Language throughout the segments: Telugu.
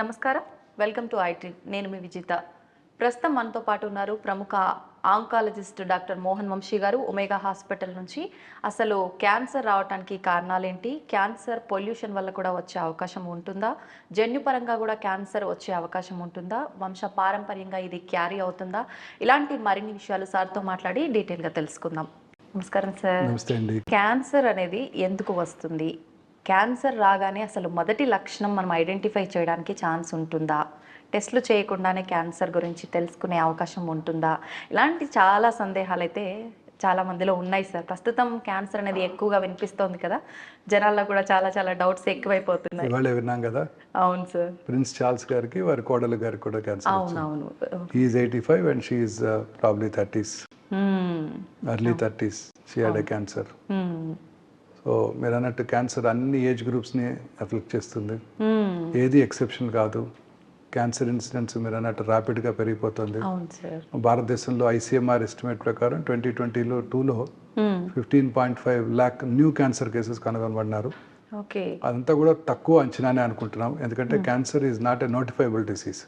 నమస్కారం, వెల్కమ్ టు ఐటీ. నేను మీ విజిత. ప్రస్తుతం మనతో పాటు ఉన్నారు ప్రముఖ ఆంకాలజిస్ట్ డాక్టర్ మోహన్ వంశీ గారు, ఒమేగా హాస్పిటల్ నుంచి. అసలు క్యాన్సర్ రావడానికి కారణాలేంటి, క్యాన్సర్ పొల్యూషన్ వల్ల కూడా వచ్చే అవకాశం ఉంటుందా, జన్యుపరంగా కూడా క్యాన్సర్ వచ్చే అవకాశం ఉంటుందా, వంశ పారంపర్యంగా ఇది క్యారీ అవుతుందా, ఇలాంటి మరిన్ని విషయాలు సార్తో మాట్లాడి డీటెయిల్గా తెలుసుకుందాం. నమస్కారం సార్. నమస్తే అండి. క్యాన్సర్ అనేది ఎందుకు వస్తుంది, క్యాన్సర్ రాగానే అసలు మొదటి లక్షణం మనం ఐడెంటిఫై చేయడానికి ఛాన్స్ ఉంటుందా, టెస్టులు చేయకుండానే క్యాన్సర్ గురించి తెలుసుకునే అవకాశం ఉంటుందా, ఇలాంటి చాలా సందేహాలు అయితే చాలా మందిలో ఉన్నాయి సార్. ప్రస్తుతం క్యాన్సర్ అనేది ఎక్కువగా వినిపిస్తోంది కదా, జనాల్లో కూడా చాలా చాలా డౌట్స్ ఎక్కువైపోతున్నాయి. ఇవాళ విన్నాం కదా. అవును సార్. ప్రిన్స్ చార్ల్స్ గారికి వారి కోడలు గారికి కూడా క్యాన్సర్. అవునవును. Is 85 and she is probably 30s, early 30s she had a cancer. So మీరు అన్నట్టు క్యాన్సర్ అన్ని ఏజ్ గ్రూప్స్ని అఫెక్ట్ చేస్తుంది, ఏది ఎక్సెప్షన్ కాదు. క్యాన్సర్ ఇన్సిడెన్స్ మీరు అన్నట్టు ర్యాపిడ్గా పెరిగిపోతుంది. భారతదేశంలో ఐసీఎంఆర్ ఎస్టిమేట్ ప్రకారం 2022లో 15.5 lakh న్యూ క్యాన్సర్ కేసెస్ కనుగొనబడినారు. అదంతా కూడా తక్కువ అంచనానే అనుకుంటున్నాం, ఎందుకంటే cancer is not a notifiable disease.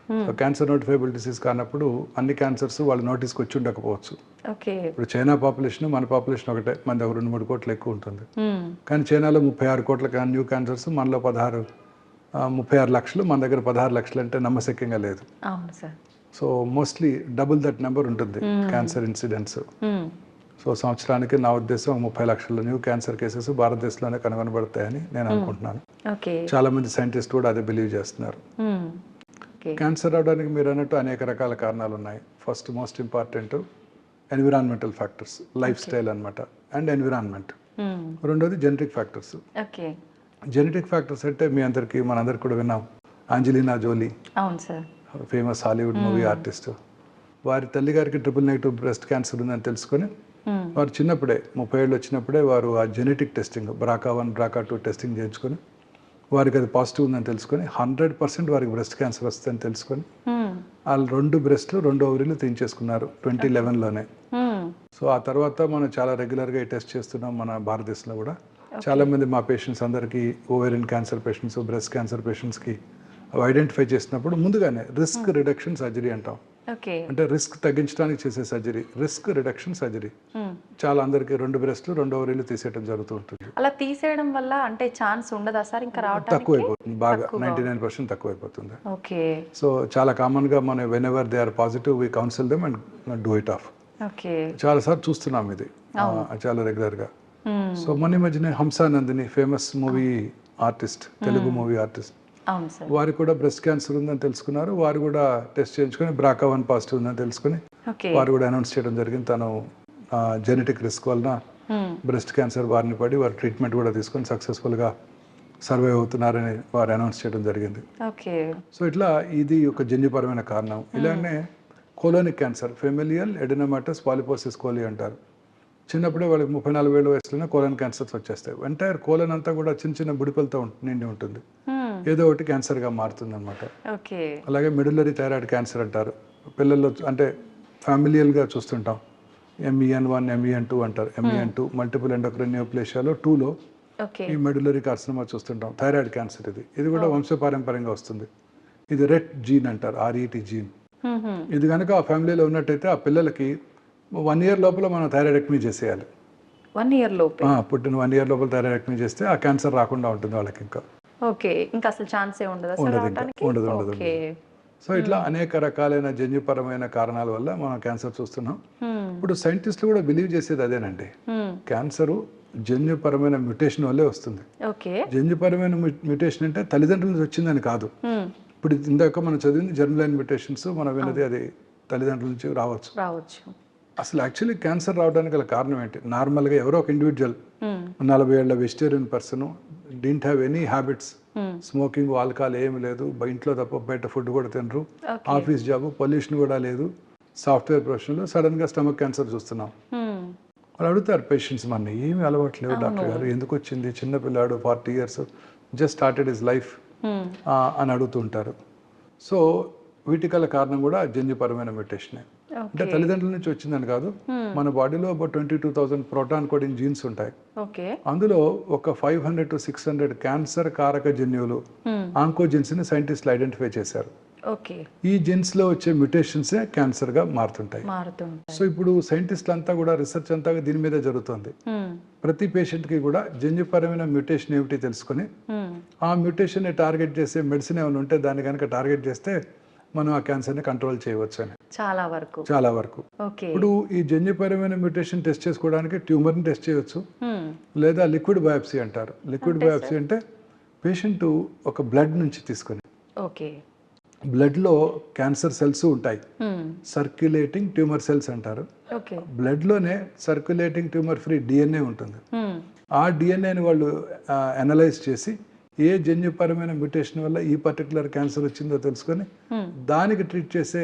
So cancer notifiable disease కానప్పుడు అన్ని క్యాన్సర్స్ వాళ్ళ నోటీస్కి వచ్చి ఉండకపోవచ్చు. ఇప్పుడు చైనా పాపులేషన్ మన పాపులేషన్ ఒకటే, మన దగ్గర 2-3 కోట్లు ఎక్కువ ఉంటుంది. కానీ చైనాలో 36 కోట్ల న్యూ క్యాన్సర్స్, మనలో 36 లక్షలు, మన దగ్గర 16 లక్షలు అంటే నమ్మశక్యంగా లేదు. So mostly double that number ఉంటుంది క్యాన్సర్ ఇన్సిడెంట్స్. సో సంవత్సరానికి నా ఉద్దేశం 30 లక్షల న్యూ క్యాన్సర్ కేసెస్ భారతదేశంలోనే కనుగొనబడతాయని నేను అనుకుంటున్నాను. చాలా మంది సైంటిస్ట్ కూడా అదే బిలీవ్ చేస్తున్నారు. క్యాన్సర్ రావడానికి మీరు అన్నట్టు అనేక రకాల కారణాలు ఉన్నాయి. First most important environmental factors, lifestyle అనమాట, అండ్ ఎన్విరాన్మెంట్. రెండోది జెనెటిక్ ఫ్యాక్టర్స్. జెనెటిక్ ఫ్యాక్టర్స్ అంటే మీ అందరికీ మనందరికి కూడా విన్నాం, Angelina Jolie, famous Hollywood movie artist. వారి తల్లిగారికి ట్రిపుల్-నెగటివ్ బ్రెస్ట్ క్యాన్సర్ ఉందని తెలుసుకొని వారు చిన్నప్పుడే 30 ఏళ్ళు వచ్చినప్పుడే వారు ఆ genetic testing BRCA1 BRCA2 testing చేయించుకొని వారికి అది పాజిటివ్ ఉందని తెలుసుకొని 100% వారికి బ్రెస్ట్ క్యాన్సర్ వస్తుందని తెలుసుకొని వాళ్ళు 2 బ్రెస్ట్లు 2 ఓవరీలు తీయించేసుకున్నారు 2011లోనే. సో ఆ తర్వాత మనం చాలా రెగ్యులర్గా ఈ టెస్ట్ చేస్తున్నాం మన భారతదేశంలో కూడా. చాలా మంది మా పేషెంట్స్ అందరికీ, ovarian cancer patients, breast cancer పేషెంట్స్కి అవి ఐడెంటిఫై చేసినప్పుడు ముందుగానే రిస్క్ రిడక్షన్ సర్జరీ అంటాం. అంటే రిస్క్ తగ్గించడానికి చేసే సర్జరీ, రిస్క్ రిడక్షన్ సర్జరీ. చాలా అందరికి 2 బ్రెస్ట్లు 2 ఓవరీలు తీసేయడం జరుగుతూ ఉంటుంది. అలా తీసేయడం వల్ల అంటే ఛాన్స్ ఉండదా సార్ ఇంకా రావడానికి? తక్కువైపోతుంది, బాగా 99% తక్కువైపోతుంది. సో చాలా కామన్ గా మనం whenever they are positive we counsel them and do it off. చాలా సార్లు చూస్తున్నాం ఇది చాలా రెగ్యులర్ గా. సో మొన్న మధ్యనే Hamsa Nandini famous movie artist, Telugu movie artist, వారికి కూడా బ్రెస్ట్ క్యాన్సర్ ఉందని తెలుసుకున్నారు. వారు కూడా టెస్ట్ చేయించుకొని BRCA1 పాజిటివ్ ఉందని తెలుసుకుని వారు కూడా అనౌన్స్ చేయడం జరిగింది. తను జెనెటిక్ రిస్క్ వలన బ్రెస్ట్ క్యాన్సర్ బారిన పడి వారు ట్రీట్మెంట్ కూడా తీసుకొని సక్సెస్ఫుల్గా సర్వైవ్ అవుతున్నారని వారు అనౌన్స్ చేయడం జరిగింది. సో ఇట్లా ఇది ఒక జన్యుపరమైన కారణం. ఇలానే colonic cancer, familial adenomatous polyposis coli అంటారు. చిన్నప్పుడే వాళ్ళకి 34 ఏళ్ళ వయసులోనే కోలన్ క్యాన్సర్స్ వచ్చేస్తాయి. ఎంటైర్ కోలన్ అంతా కూడా చిన్న చిన్న బుడిపలతో నిండి ఉంటుంది, ఏదో ఒకటి క్యాన్సర్గా మారుతుంది అనమాట. అలాగే మెడులరీ థైరాయిడ్ క్యాన్సర్ అంటారు. పిల్లల్లో అంటే ఫ్యామిలియల్గా చూస్తుంటాం, MEN1 MEN2 అంటారు. MEN2 మల్టిపుల్ ఎండోక్రైన్ నియోప్లేషియాలో 2లో ఈ మెడులరీ కార్సినోమా చూస్తుంటాం. థైరాయిడ్ క్యాన్సర్ ఇది కూడా వంశపారంపర్యంగా వస్తుంది. ఇది రెట్ జీన్ అంటారు, RET జీన్. ఇది కనుక ఆ ఫ్యామిలీలో ఉన్నట్టయితే ఆ పిల్లలకి 1 year లోపల మనం థైరాయిడెక్టమీ చేసేయాలి. 1 year లోపల పుట్టిన 1 year లోపల థైరాయిడెక్టమీ చేస్తే ఆ క్యాన్సర్ రాకుండా ఉంటుంది వాళ్ళకి. ఇంకా అసలు ఛాన్సే ఉండదు. సో ఇట్లా అనేక రకాలైన జన్యుపరమైన కారణాల వల్ల మనం క్యాన్సర్ చూస్తున్నాం. ఇప్పుడు సైంటిస్టులు కూడా బిలీవ్ చేసేది అదేనండి, క్యాన్సర్ జన్యుపరమైన మ్యుటేషన్ వల్లే వస్తుంది. జన్యుపరమైన మ్యుటేషన్ అంటే తల్లిదండ్రుల నుంచి వచ్చిందని కాదు. ఇప్పుడు ఇందాక మనం చదివింది జర్మ్-లైన్ మ్యుటేషన్స్, మనం విన్నది అది తల్లిదండ్రుల నుంచి రావచ్చు. అసలు యాక్చువల్లీ క్యాన్సర్ రావడానికి గల కారణం ఏంటి? నార్మల్గా ఎవరో ఒక ఇండివిజువల్ 40 ఏళ్ల vegetarian person, didn't have any habits, smoking, alcohol ఏమి లేదు, ఇంట్లో తప్ప బయట ఫుడ్ కూడా తినరు, ఆఫీస్ జాబ్, పొల్యూషన్ కూడా లేదు, సాఫ్ట్వేర్ ప్రొఫెషన్లో సడన్ గా స్టమక్ క్యాన్సర్ చూస్తున్నాం. వాళ్ళు అడుగుతారు పేషెంట్స్, మన ఏమి అలవాట్లేవు డాక్టర్ గారు, ఎందుకు వచ్చింది, చిన్నపిల్లాడు 40 years just started his life అని అడుగుతుంటారు. సో వీటికల కారణం కూడా జన్యుపరమైన మ్యుటేషనే. అంటే ఓకే. తల్లిదండ్రుల నుంచి వచ్చిందని కాదు, మన బాడీలో అబౌట్ 22,000 ప్రోటాన్ కోడింగ్ జీన్స్ ఉంటాయి. ఓకే. అందులో ఒక 500 to 600 క్యాన్సర్ కారక జన్యువులు ఆంకోజెన్స్ని సైంటిస్టులు ఐడెంటిఫై చేశారు. ఓకే. ఈ జెన్స్లో వచ్చే మ్యుటేషన్సే క్యాన్సర్గా మారుతుంటాయి. మారుతుంటాయి. సో ఇప్పుడు సైంటిస్టులు అంతా కూడా రీసెర్చ్ అంతా దీని మీదే జరుగుతుంది. ప్రతి పేషెంట్కి కూడా జన్యుపరమైన మ్యుటేషన్ ఏమిటి తెలుసుకొని ఆ మ్యుటేషన్ని టార్గెట్ చేసే మెడిసిన్ ఏమైనా ఉంటే దాన్ని కనుక టార్గెట్ చేస్తే మనం ఆ క్యాన్సర్ని కంట్రోల్ చేయవచ్చు అని చాలా వరకు. ఓకే. ఇప్పుడు ఈ జన్యుపరమైన మ్యుటేషన్ టెస్ట్ చేసుకోవడానికి ట్యూమర్ని టెస్ట్ చేయొచ్చు, లేదా లిక్విడ్ బయాప్సీ అంటారు. లిక్విడ్ బయాప్సీ అంటే పేషెంట్ ఒక బ్లడ్ నుంచి తీసుకొని, ఓకే, బ్లడ్లో క్యాన్సర్ సెల్స్ ఉంటాయి, సర్క్యులేటింగ్ ట్యూమర్ సెల్స్ అంటారు. ఓకే. బ్లడ్లోనే సర్క్యులేటింగ్ ట్యూమర్ ఫ్రీ డిఎన్ఏ ఉంటుంది. ఆ డిఎన్ఏని వాళ్ళు అనలైజ్ చేసి ఏ జన్యుపరమైన మ్యుటేషన్ వల్ల ఈ పర్టికులర్ క్యాన్సర్ వచ్చిందో తెలుసుకొని దానికి ట్రీట్ చేసే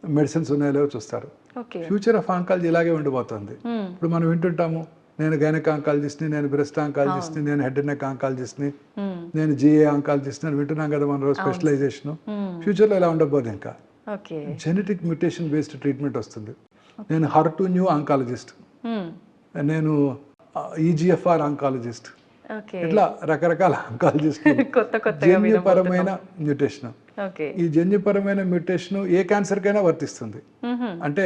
మెడిసిన్స్ ఉన్నాయో చూస్తారు. ఫ్యూచర్ ఆఫ్ ఆంకాలజీ ఇలాగే ఉండిపోతుంది. ఇప్పుడు మనం వింటుంటాము, నేను గైనక్ ఆంకాలజిస్ట్ని, నేను బ్రెస్ట్ ఆంకాలజిస్ట్ని, నేను హెడ్ అండ్ నెక్ ఆంకాలజిస్ట్ని, నేను జిఏ ఆంకాలజిస్ట్ని అని వింటున్నాం కదా మన రోజు స్పెషలైజేషన్. ఫ్యూచర్లో ఇలా ఉండబోదు. ఇంకా జెనెటిక్ మ్యుటేషన్ బేస్డ్ ట్రీట్మెంట్ వస్తుంది. నేను HER2 న్యూ ఆంకాలజిస్ట్, నేను ఈజిఎఫ్ఆర్ ఆంకాలజిస్ట్, ఇట్లా రకరకాల ఆంకాలజిస్ట్. జన్యుపరమైన మ్యుటేషన్, ఈ జన్యుపరమైన మ్యుటేషన్ ఏ క్యాన్సర్ కైనా వర్తిస్తుంది. అంటే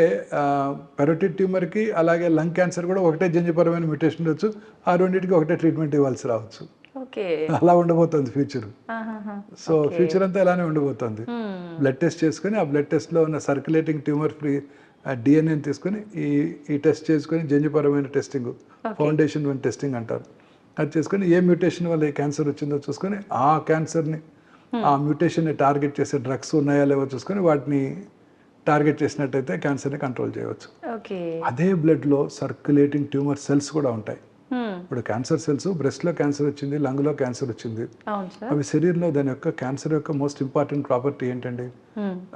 పెరోటిడ్ ట్యూమర్ కి అలాగే లంగ్ క్యాన్సర్ కూడా ఒకటే జన్యుపరమైన మ్యుటేషన్ ఉండొచ్చు, ఆ రెండింటికి ఒకటే ట్రీట్మెంట్ ఇవ్వాల్సి రావచ్చు. అలా ఉండబోతుంది ఫ్యూచర్. సో ఫ్యూచర్ అంతా ఇలానే ఉండబోతుంది. బ్లడ్ టెస్ట్ చేసుకుని ఆ బ్లడ్ టెస్ట్ లో ఉన్న సర్క్యులేటింగ్ ట్యూమర్ ఫ్రీ డిఎన్ఏని తీసుకొని ఈ టెస్ట్ చేసుకొని జన్యుపరమైన టెస్టింగ్, ఫౌండేషన్ వన్ టెస్టింగ్ అంటారు, అది చేసుకొని ఏ మ్యూటేషన్ వల్ల ఏ క్యాన్సర్ వచ్చిందో చూసుకొని ఆ క్యాన్సర్ని, ఆ మ్యూటేషన్ని టార్గెట్ చేసే డ్రగ్స్ ఉన్నాయా లేవో చూసుకొని వాటిని టార్గెట్ చేసినట్టయితే క్యాన్సర్ని కంట్రోల్ చేయవచ్చు. అదే బ్లడ్లో సర్క్యులేటింగ్ ట్యూమర్ సెల్స్ కూడా ఉంటాయి. ఇప్పుడు క్యాన్సర్ సెల్స్, బ్రెస్ట్లో క్యాన్సర్ వచ్చింది, లంగ్లో క్యాన్సర్ వచ్చింది, అవి శరీరంలో దాని యొక్క క్యాన్సర్ యొక్క మోస్ట్ ఇంపార్టెంట్ ప్రాపర్టీ ఏంటండి,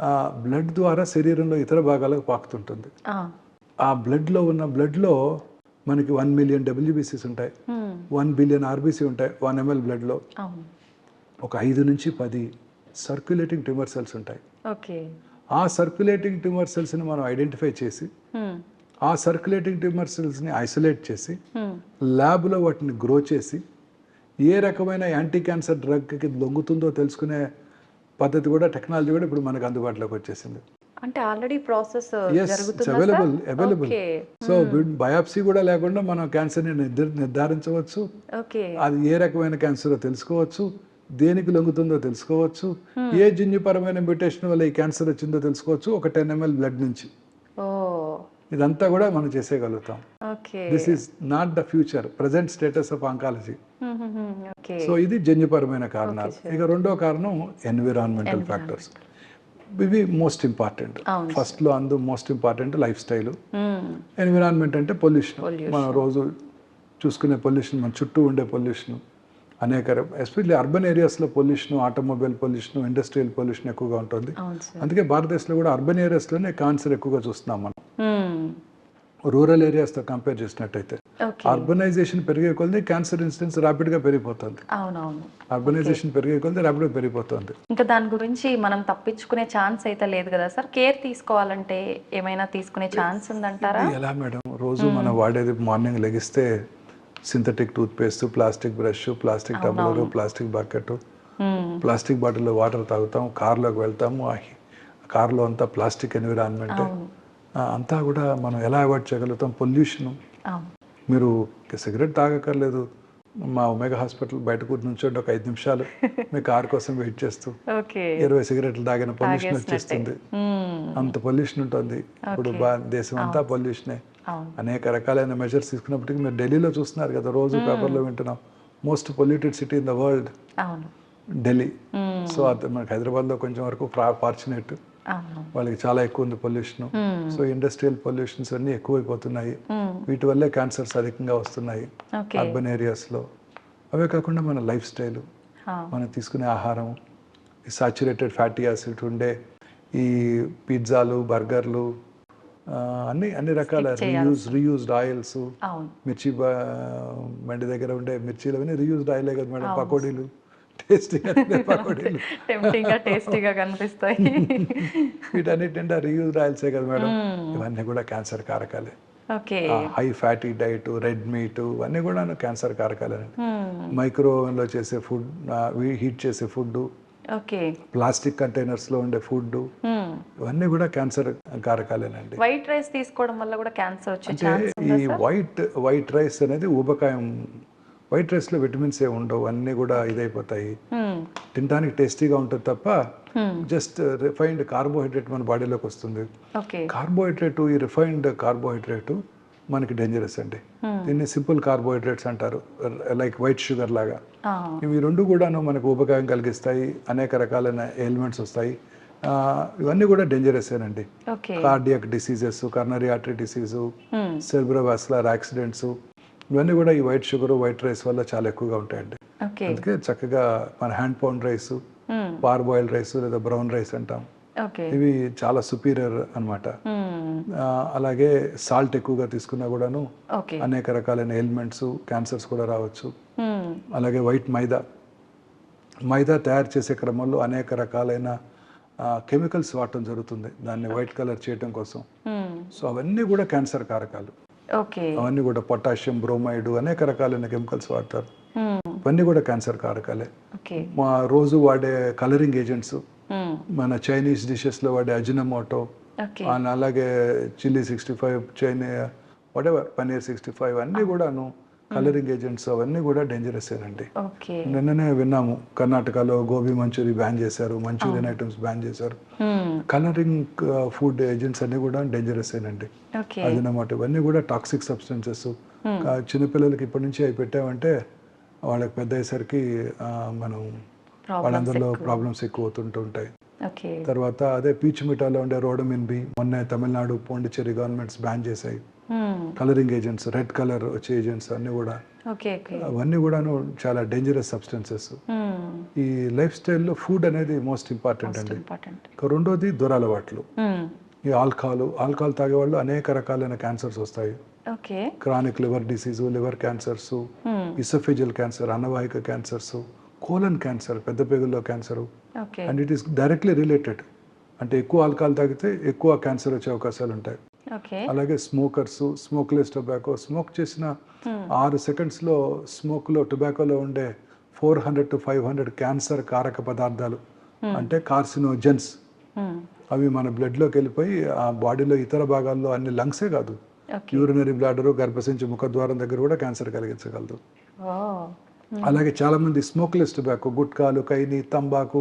ఆ బ్లడ్ ద్వారా శరీరంలో ఇతర భాగాలకు పాకుతుంటుంది. ఆ బ్లడ్లో మనకి 1 మిలియన్ డబ్ల్యూబీసీస్ ఉంటాయి, 1 బిలియన్ ఆర్బీసీ ఉంటాయి 1 ml బ్లడ్లో. ఒక 5 నుంచి 10 సర్క్యులేటింగ్ ట్యూమర్ సెల్స్ ఉంటాయి. ఆ సర్క్యులేటింగ్ ట్యూమర్ సెల్స్ని మనం ఐడెంటిఫై చేసి ఆ సర్క్యులేటింగ్ ట్యూమర్ సెల్స్ని ఐసోలేట్ చేసి ల్యాబ్లో వాటిని గ్రో చేసి ఏ రకమైన యాంటీ క్యాన్సర్ డ్రగ్కి లొంగుతుందో తెలుసుకునే పద్ధతి కూడా, టెక్నాలజీ కూడా ఇప్పుడు మనకు అందుబాటులోకి వచ్చేసింది. అంటే already process available. So biopsy కూడా లేకుండా మనం క్యాన్సర్ని నిర్ధారించవచ్చు, అది ఏ రకమైన క్యాన్సర్ తెలుసుకోవచ్చు, దేనికి లొంగుతుందో తెలుసుకోవచ్చు, ఏ జన్యుపరమైన మ్యూటేషన్ వల్ల ఈ క్యాన్సర్ వచ్చిందో తెలుసుకోవచ్చు ఒక 10 ml బ్లడ్ నుంచి. ఇదంతా కూడా మనం చేసేయగలుగుతాం. This is not the future, present status of oncology. So ఇది జన్యుపరమైన కారణాలు. ఇక రెండో కారణం ఎన్విరాన్మెంటల్ ఫ్యాక్టర్స్. ఇవి మోస్ట్ ఇంపార్టెంట్. ఫస్ట్ లో most important lifestyle. Environment అంటే పొల్యూషన్, మనం రోజు చూసుకునే పొల్యూషన్, మన చుట్టూ ఉండే పొల్యూషన్, అనేక ఎస్పెషల్లీ అర్బన్ ఏరియాస్లో pollution, automobile pollution, industrial pollution ఎక్కువగా ఉంటుంది. అందుకే భారతదేశంలో కూడా అర్బన్ ఏరియాస్లోనే క్యాన్సర్ ఎక్కువగా చూస్తున్నాం మనం, రూరల్ ఏరియాస్తో కంపేర్ చేసినట్టయితే. అర్బనైజేషన్ పెరిగే కొద్దీ క్యాన్సర్ ఇన్సిడెన్స్ ర్యాపిడ్గా పెరిగిపోతుంది. అర్బనైజేషన్ పెరిగే కొద్దీ ర్యాపిడ్గా పెరిగిపోతుంది. ఇంకా దాని గురించి మనం తప్పించుకునే ఛాన్స్ అయితే లేదు కదా సార్? కేర్ తీసుకోవాలంటే ఏమైనా తీసుకునే ఛాన్స్ ఉందంటారా? ఎలా మేడం, రోజు మనం వాడేది మార్నింగ్ లెగిస్తే synthetic toothpaste, plastic brush, plastic tumbler, plastic bucket, plastic బాటిల్లో వాటర్ తాగుతాం, కార్లోకి వెళ్తాము, కార్లో అంతా ప్లాస్టిక్ ఎన్విరాన్మెంట్ అంతా కూడా మనం ఎలా అవాయిడ్ చేయగలుగుతాం? పొల్యూషన్. మీరు సిగరెట్ తాగక్కర్లేదు, మా ఒమేగా హాస్పిటల్ బయట కూర్చోండి ఒక 5 నిమిషాలు, మీ కార్ కోసం వెయిట్ చేస్తూ 20 సిగరెట్లు తాగిన పొల్యూషన్ వచ్చేస్తుంది. అంత పొల్యూషన్ ఉంటుంది ఇప్పుడు. దేశం అంతా పొల్యూషనే. అనేక రకాలైన మెజర్స్ తీసుకున్నప్పటికీ మీరు ఢిల్లీలో చూస్తున్నారు కదా, రోజు పేపర్లో వింటున్నాం, most polluted city in the world Delhi. So అది మనకి హైదరాబాద్లో కొంచెం వరకు ఫార్చునేట్, వాళ్ళకి చాలా ఎక్కువ ఉంది పొల్యూషన్. సో ఇండస్ట్రియల్ పొల్యూషన్స్ అన్నీ ఎక్కువైపోతున్నాయి, వీటి వల్లే క్యాన్సర్స్ అధికంగా వస్తున్నాయి అర్బన్ ఏరియాస్లో. అవే కాకుండా మన లైఫ్ స్టైల్, మనం తీసుకునే ఆహారం, ఈ సాచురేటెడ్ ఫ్యాటీ యాసిడ్ ఉండే ఈ పిజ్జాలు, బర్గర్లు, అన్ని రకాల రీయూజ్డ్ ఆయిల్స్, మిర్చి బండి దగ్గర ఉండే మిర్చీలు అవన్నీ రీయూజ్డ్ ఆయిలే కదా మేడం. పకోడీలు, టేస్టీగా పకోడీలు. టెంప్టింగ్ గా టేస్టీగా కనిపిస్తాయి. వీటన్నిటి నిండా రీయూజ్డ్ ఆయిల్సే కదా మేడం. ఇవన్నీ కూడా క్యాన్సర్ కారకాలే. Okay. High fatty diet, red meat ఇవన్నీ కూడా క్యాన్సర్ కారకాలేనండి. మైక్రో ఓవెన్లో చేసే ఫుడ్, హీట్ చేసే ఫుడ్, ఓకే. ప్లాస్టిక్ కంటైనర్స్లో ఉండే ఫుడ్, ఇవన్నీ కూడా క్యాన్సర్ కారకాలేనండి. వైట్ రైస్ తీసుకోవడం వల్ల కూడా క్యాన్సర్ వచ్చే అంటే ఛాన్స్ ఈ ఉందా సార్? వైట్ రైస్ అనేది ఊబకాయం. వైట్ రైస్లో విటమిన్స్ ఏ ఉండవు, అన్నీ కూడా ఇదైపోతాయి. తినడానికి టేస్టీగా ఉంటుంది తప్ప జస్ట్ రిఫైన్డ్ కార్బోహైడ్రేట్ మన బాడీలోకి వస్తుంది. ఓకే. కార్బోహైడ్రేట్, ఈ రిఫైన్డ్ కార్బోహైడ్రేట్ మనకి డేంజరస్ అండి. దీన్ని సింపుల్ కార్బోహైడ్రేట్స్ అంటారు, లైక్ వైట్ షుగర్ లాగా. ఇవి రెండు కూడాను మనకు ఉపకారం కలిగిస్తాయి, అనేక రకాలైన ఎలిమెంట్స్ వస్తాయి. ఇవన్నీ కూడా డేంజరసేనండి. Cardiac diseases, coronary artery disease, cerebrovascular accidents, ఇవన్నీ కూడా ఈ వైట్ షుగర్, వైట్ రైస్ వల్ల చాలా ఎక్కువగా ఉంటాయండి. అందుకే చక్కగా మన hand pound rice, parboiled rice లేదా బ్రౌన్ రైస్ అంటాం, ఇవి చాలా సుపీరియర్ అన్నమాట. అలాగే సాల్ట్ ఎక్కువగా తీసుకున్నా కూడాను అనేక రకాలైన ఎలిమెంట్స్, క్యాన్సర్స్ కూడా రావచ్చు. అలాగే వైట్ మైదా తయారు చేసే క్రమంలో అనేక రకాలైన కెమికల్స్ వాడటం జరుగుతుంది దాన్ని వైట్ కలర్ చేయటం కోసం. సో అవన్నీ కూడా క్యాన్సర్ కారకాలు. అవన్నీ కూడా పొటాషియం, బ్రోమైడ్, అనేక రకాలైన కెమికల్స్ వాడతారు. ఇవన్నీ కూడా క్యాన్సర్ కారకాలే. మా రోజు వాడే కలరింగ్ ఏజెంట్స్, మన చైనీస్ డిషెస్లో వాడే అజినమోటో, అలాగే చిల్లీ 65, వాటెవర్ పన్నీర్ 65, అన్నీ కూడాను కలరింగ్ ఏజెంట్స్, అవన్నీ కూడా డేంజరసేనండి. నిన్ననే విన్నాము, కర్ణాటకలో గోబీ మంచూరి బ్యాన్ చేశారు, మంచూరియన్ ఐటమ్స్ బ్యాన్ చేశారు. కలరింగ్ ఫుడ్ ఏజెంట్స్ అన్ని కూడా డేంజరసేనండి. అజినమోటో, ఇవన్నీ కూడా టాక్సిక్ సబ్స్టెన్సెస్. చిన్నపిల్లలకి ఇప్పటి నుంచి అవి పెట్టామంటే వాళ్ళకి పెద్ద అయ్యేసరికి మనం వాళ్ళందరిలో ప్రాబ్లమ్స్ ఎక్కువ అవుతుంటాయి. తర్వాత అదే పీచు మిఠాలో ఉండే రోడమిన్ బి మొన్న తమిళనాడు, పాండిచ్చేరి గవర్నమెంట్స్ బ్యాన్ చేశాయి. కలరింగ్ ఏజెంట్స్, రెడ్ కలర్ వచ్చే ఏజెంట్స్ అన్ని కూడా, అవన్నీ కూడాను చాలా డేంజరస్ సబ్స్టెన్సెస్. ఈ లైఫ్ స్టైల్లో ఫుడ్ అనేది మోస్ట్ ఇంపార్టెంట్ అండి. రెండోది దురలవాట్లు. ఈ ఆల్కహాల్ తాగేవాళ్ళు అనేక రకాలైన క్యాన్సర్స్ వస్తాయి. Chronic liver disease, liver cancers, oesophageal cancer, అనవాహిక క్యాన్సర్స్, కోలన్ క్యాన్సర్, పెద్ద పేగుల్లో cancer. And it is directly related. అంటే ఎక్కువ ఆల్కహాల్ తాగితే ఎక్కువ క్యాన్సర్ వచ్చే అవకాశాలు ఉంటాయి. అలాగే స్మోకర్స్, స్మోక్లెస్ టొబాకో, స్మోక్ చేసిన 6 సెకండ్స్లో స్మోక్లో, టొబాకోలో ఉండే 400 to 500 క్యాన్సర్ కారక పదార్థాలు, అంటే కార్సినోజెన్స్, అవి మన బ్లడ్లోకి వెళ్ళిపోయి ఆ బాడీలో ఇతర భాగాల్లో, అన్ని లంగ్సే కాదు, యూరినరీ బ్లాడరు, గర్భసంచి, ముఖద్వారం దగ్గర కూడా క్యాన్సర్ కలిగించగలదు. అలాగే చాలా మంది స్మోక్లెస్ టొబాకో, గుట్కాలు, కైని, తంబాకు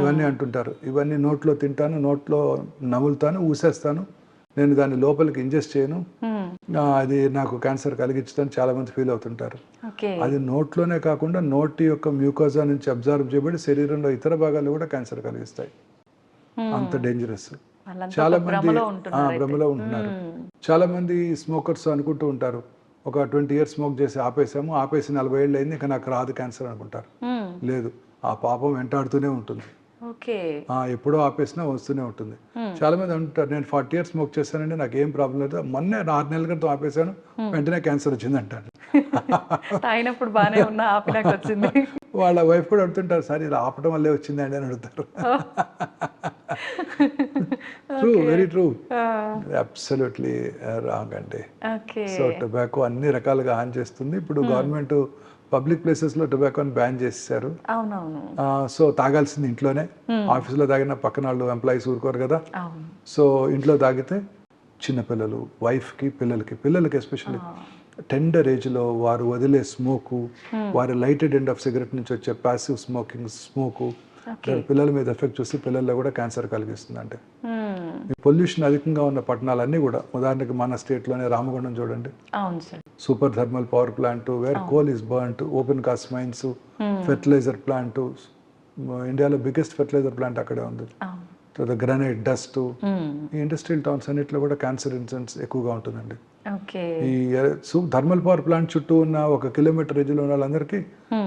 ఇవన్నీ అంటుంటారు. ఇవన్నీ నోట్లో తింటాను, నోట్లో నములుతాను, ఊసేస్తాను, నేను దాన్ని లోపలికి ఇంజెస్ట్ చేయను, అది నాకు క్యాన్సర్ కలిగించదని చాలా మంది ఫీల్ అవుతుంటారు. అది నోట్లోనే కాకుండా నోటి యొక్క మ్యూకోజా నుంచి అబ్జర్వ్ చేయబడి శరీరంలో ఇతర భాగాల్లో కూడా క్యాన్సర్ కలిగిస్తాయి. అంత డేంజరస్. చాలా మంది భ్రమలో ఉంటున్నారు. చాలా మంది స్మోకర్స్ అనుకుంటూ ఉంటారు, ఒక 20 years స్మోక్ చేసి ఆపేసి 40 ఏళ్ళు అయింది, ఇంకా నాకు రాదు క్యాన్సర్ అనుకుంటారు. లేదు, ఆ పాపం వెంటాడుతూనే ఉంటుంది. ఎప్పుడో ఆపేసినా వస్తూనే ఉంటుంది. చాలా మంది అంటారు, నేను 40 years స్మోక్ చేశానండి, నాకు ఏం ప్రాబ్లం లేదు, మొన్న 6 నెలల క్రితం ఆపేశాను, వెంటనే క్యాన్సర్ వచ్చింది అంటారు. వాళ్ళ వైఫ్ కూడా అడుగుతుంటారు, సార్ ఇలా ఆపటం వల్లే వచ్చిందండి అని అడుగుతారు. True, very true, absolutely wrong అండి. సో టొబాకో అన్ని రకాలుగా హాని చేస్తుంది. ఇప్పుడు గవర్నమెంట్ పబ్లిక్ ప్లేసెస్లో టొబాకోని బ్యాన్ చేసేసారు. సో తాగాల్సింది ఇంట్లోనే. ఆఫీస్లో తాగిన పక్కన వాళ్ళు ఎంప్లాయీస్ ఊరుకోరు కదా. సో ఇంట్లో తాగితే చిన్నపిల్లలు, వైఫ్కి, పిల్లలకి ఎస్పెషల్లీ టెండర్ ఏజ్లో వారు వదిలే స్మోకు, వారి లైటెడ్ ఎండ్ ఆఫ్ సిగరెట్ నుంచి వచ్చే ప్యాసివ్ స్మోకు పిల్లల మీద ఎఫెక్ట్ చూసి పిల్లల్లో కూడా క్యాన్సర్ కలిగిస్తుంది. అంటే ఈ పొల్యూషన్ అధికంగా ఉన్న పట్టణాలన్నీ కూడా, ఉదాహరణకి మన స్టేట్లోనే రామగుండం చూడండి, super thermal power plant, where coal is burned, open cast mines, fertiliser plant, ఇండియాలో బిగ్గెస్ట్ ఫెర్టిలైజర్ ప్లాంట్ అక్కడే ఉంది. తర్వాత గ్రానైట్ డస్ట్, ఈ ఇండస్ట్రియల్ టౌన్స్ అన్నిట్లో కూడా క్యాన్సర్ ఇన్సిడెన్స్ ఎక్కువగా ఉంటుందండి. ఈ థర్మల్ పవర్ ప్లాంట్ చుట్టూ ఉన్న 1 kilometer రేంజ్లో ఉన్న వాళ్ళందరికీ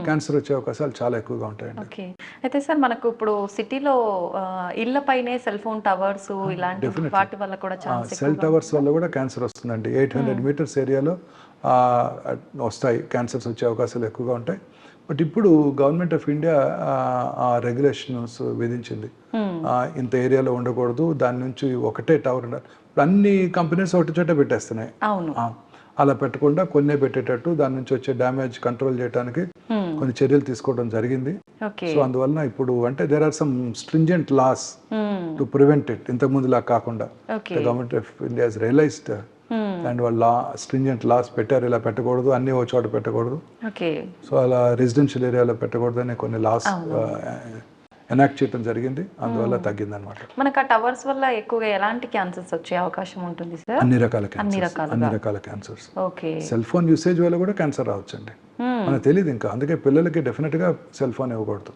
క్యాన్సర్ వచ్చే అవకాశాలు చాలా ఎక్కువగా ఉంటాయండి. అయితే సార్, మనకు ఇప్పుడు సిటీలో ఇళ్ల పైనే సెల్ ఫోన్ టవర్స్ ఇలాంటి వాటి వల్ల కూడా సెల్ టవర్స్ వల్ల కూడా క్యాన్సర్ వస్తుందండి. 800 meters ఏరియాలో వస్తాయి, క్యాన్సర్స్ వచ్చే అవకాశాలు ఎక్కువగా ఉంటాయి. బట్ ఇప్పుడు గవర్నమెంట్ ఆఫ్ ఇండియా ఆ రెగ్యులేషన్స్ విధించింది. ఇంత ఏరియాలో ఉండకూడదు, దాని నుంచి ఒకటే టవర్ ఉండాలి. ఇప్పుడు అన్ని కంపెనీస్ ఒకటి చోట పెట్టేస్తున్నాయి. అవును. అలా పెట్టకుండా కొన్నే పెట్టేటట్టు దాని నుంచి వచ్చే డ్యామేజ్ కంట్రోల్ చేయడానికి కొన్ని చర్యలు తీసుకోవడం జరిగింది. సో అందువలన ఇప్పుడు అంటే there are some stringent laws to prevent it. ఇంతకు ముందు లా కాకుండా government of India has realised and వాళ్ళు స్ట్రింజెంట్ లాస్ పెట్టారు, ఇలా పెట్టకూడదు, అన్ని ఓ చోట పెట్టకూడదు, సో అలా రెసిడెన్షియల్ ఏరియాలో పెట్టకూడదు అని కొన్ని లాస్ ఎనాక్ట్ చేయడం జరిగింది. అందువల్ల తగ్గింది అనమాట. మనకు ఆ టవర్స్ వల్ల ఎక్కువగా ఎలాంటి క్యాన్సర్స్ వచ్చే అవకాశం ఉంటుంది సార్? అన్ని రకాల క్యాన్సర్స్. సెల్ ఫోన్ యూసేజ్ వల్ల కూడా క్యాన్సర్ రావచ్చండి, మనకు తెలియదు ఇంకా. అందుకే పిల్లలకి డెఫినెట్ గా సెల్ ఫోన్ ఇవ్వకూడదు.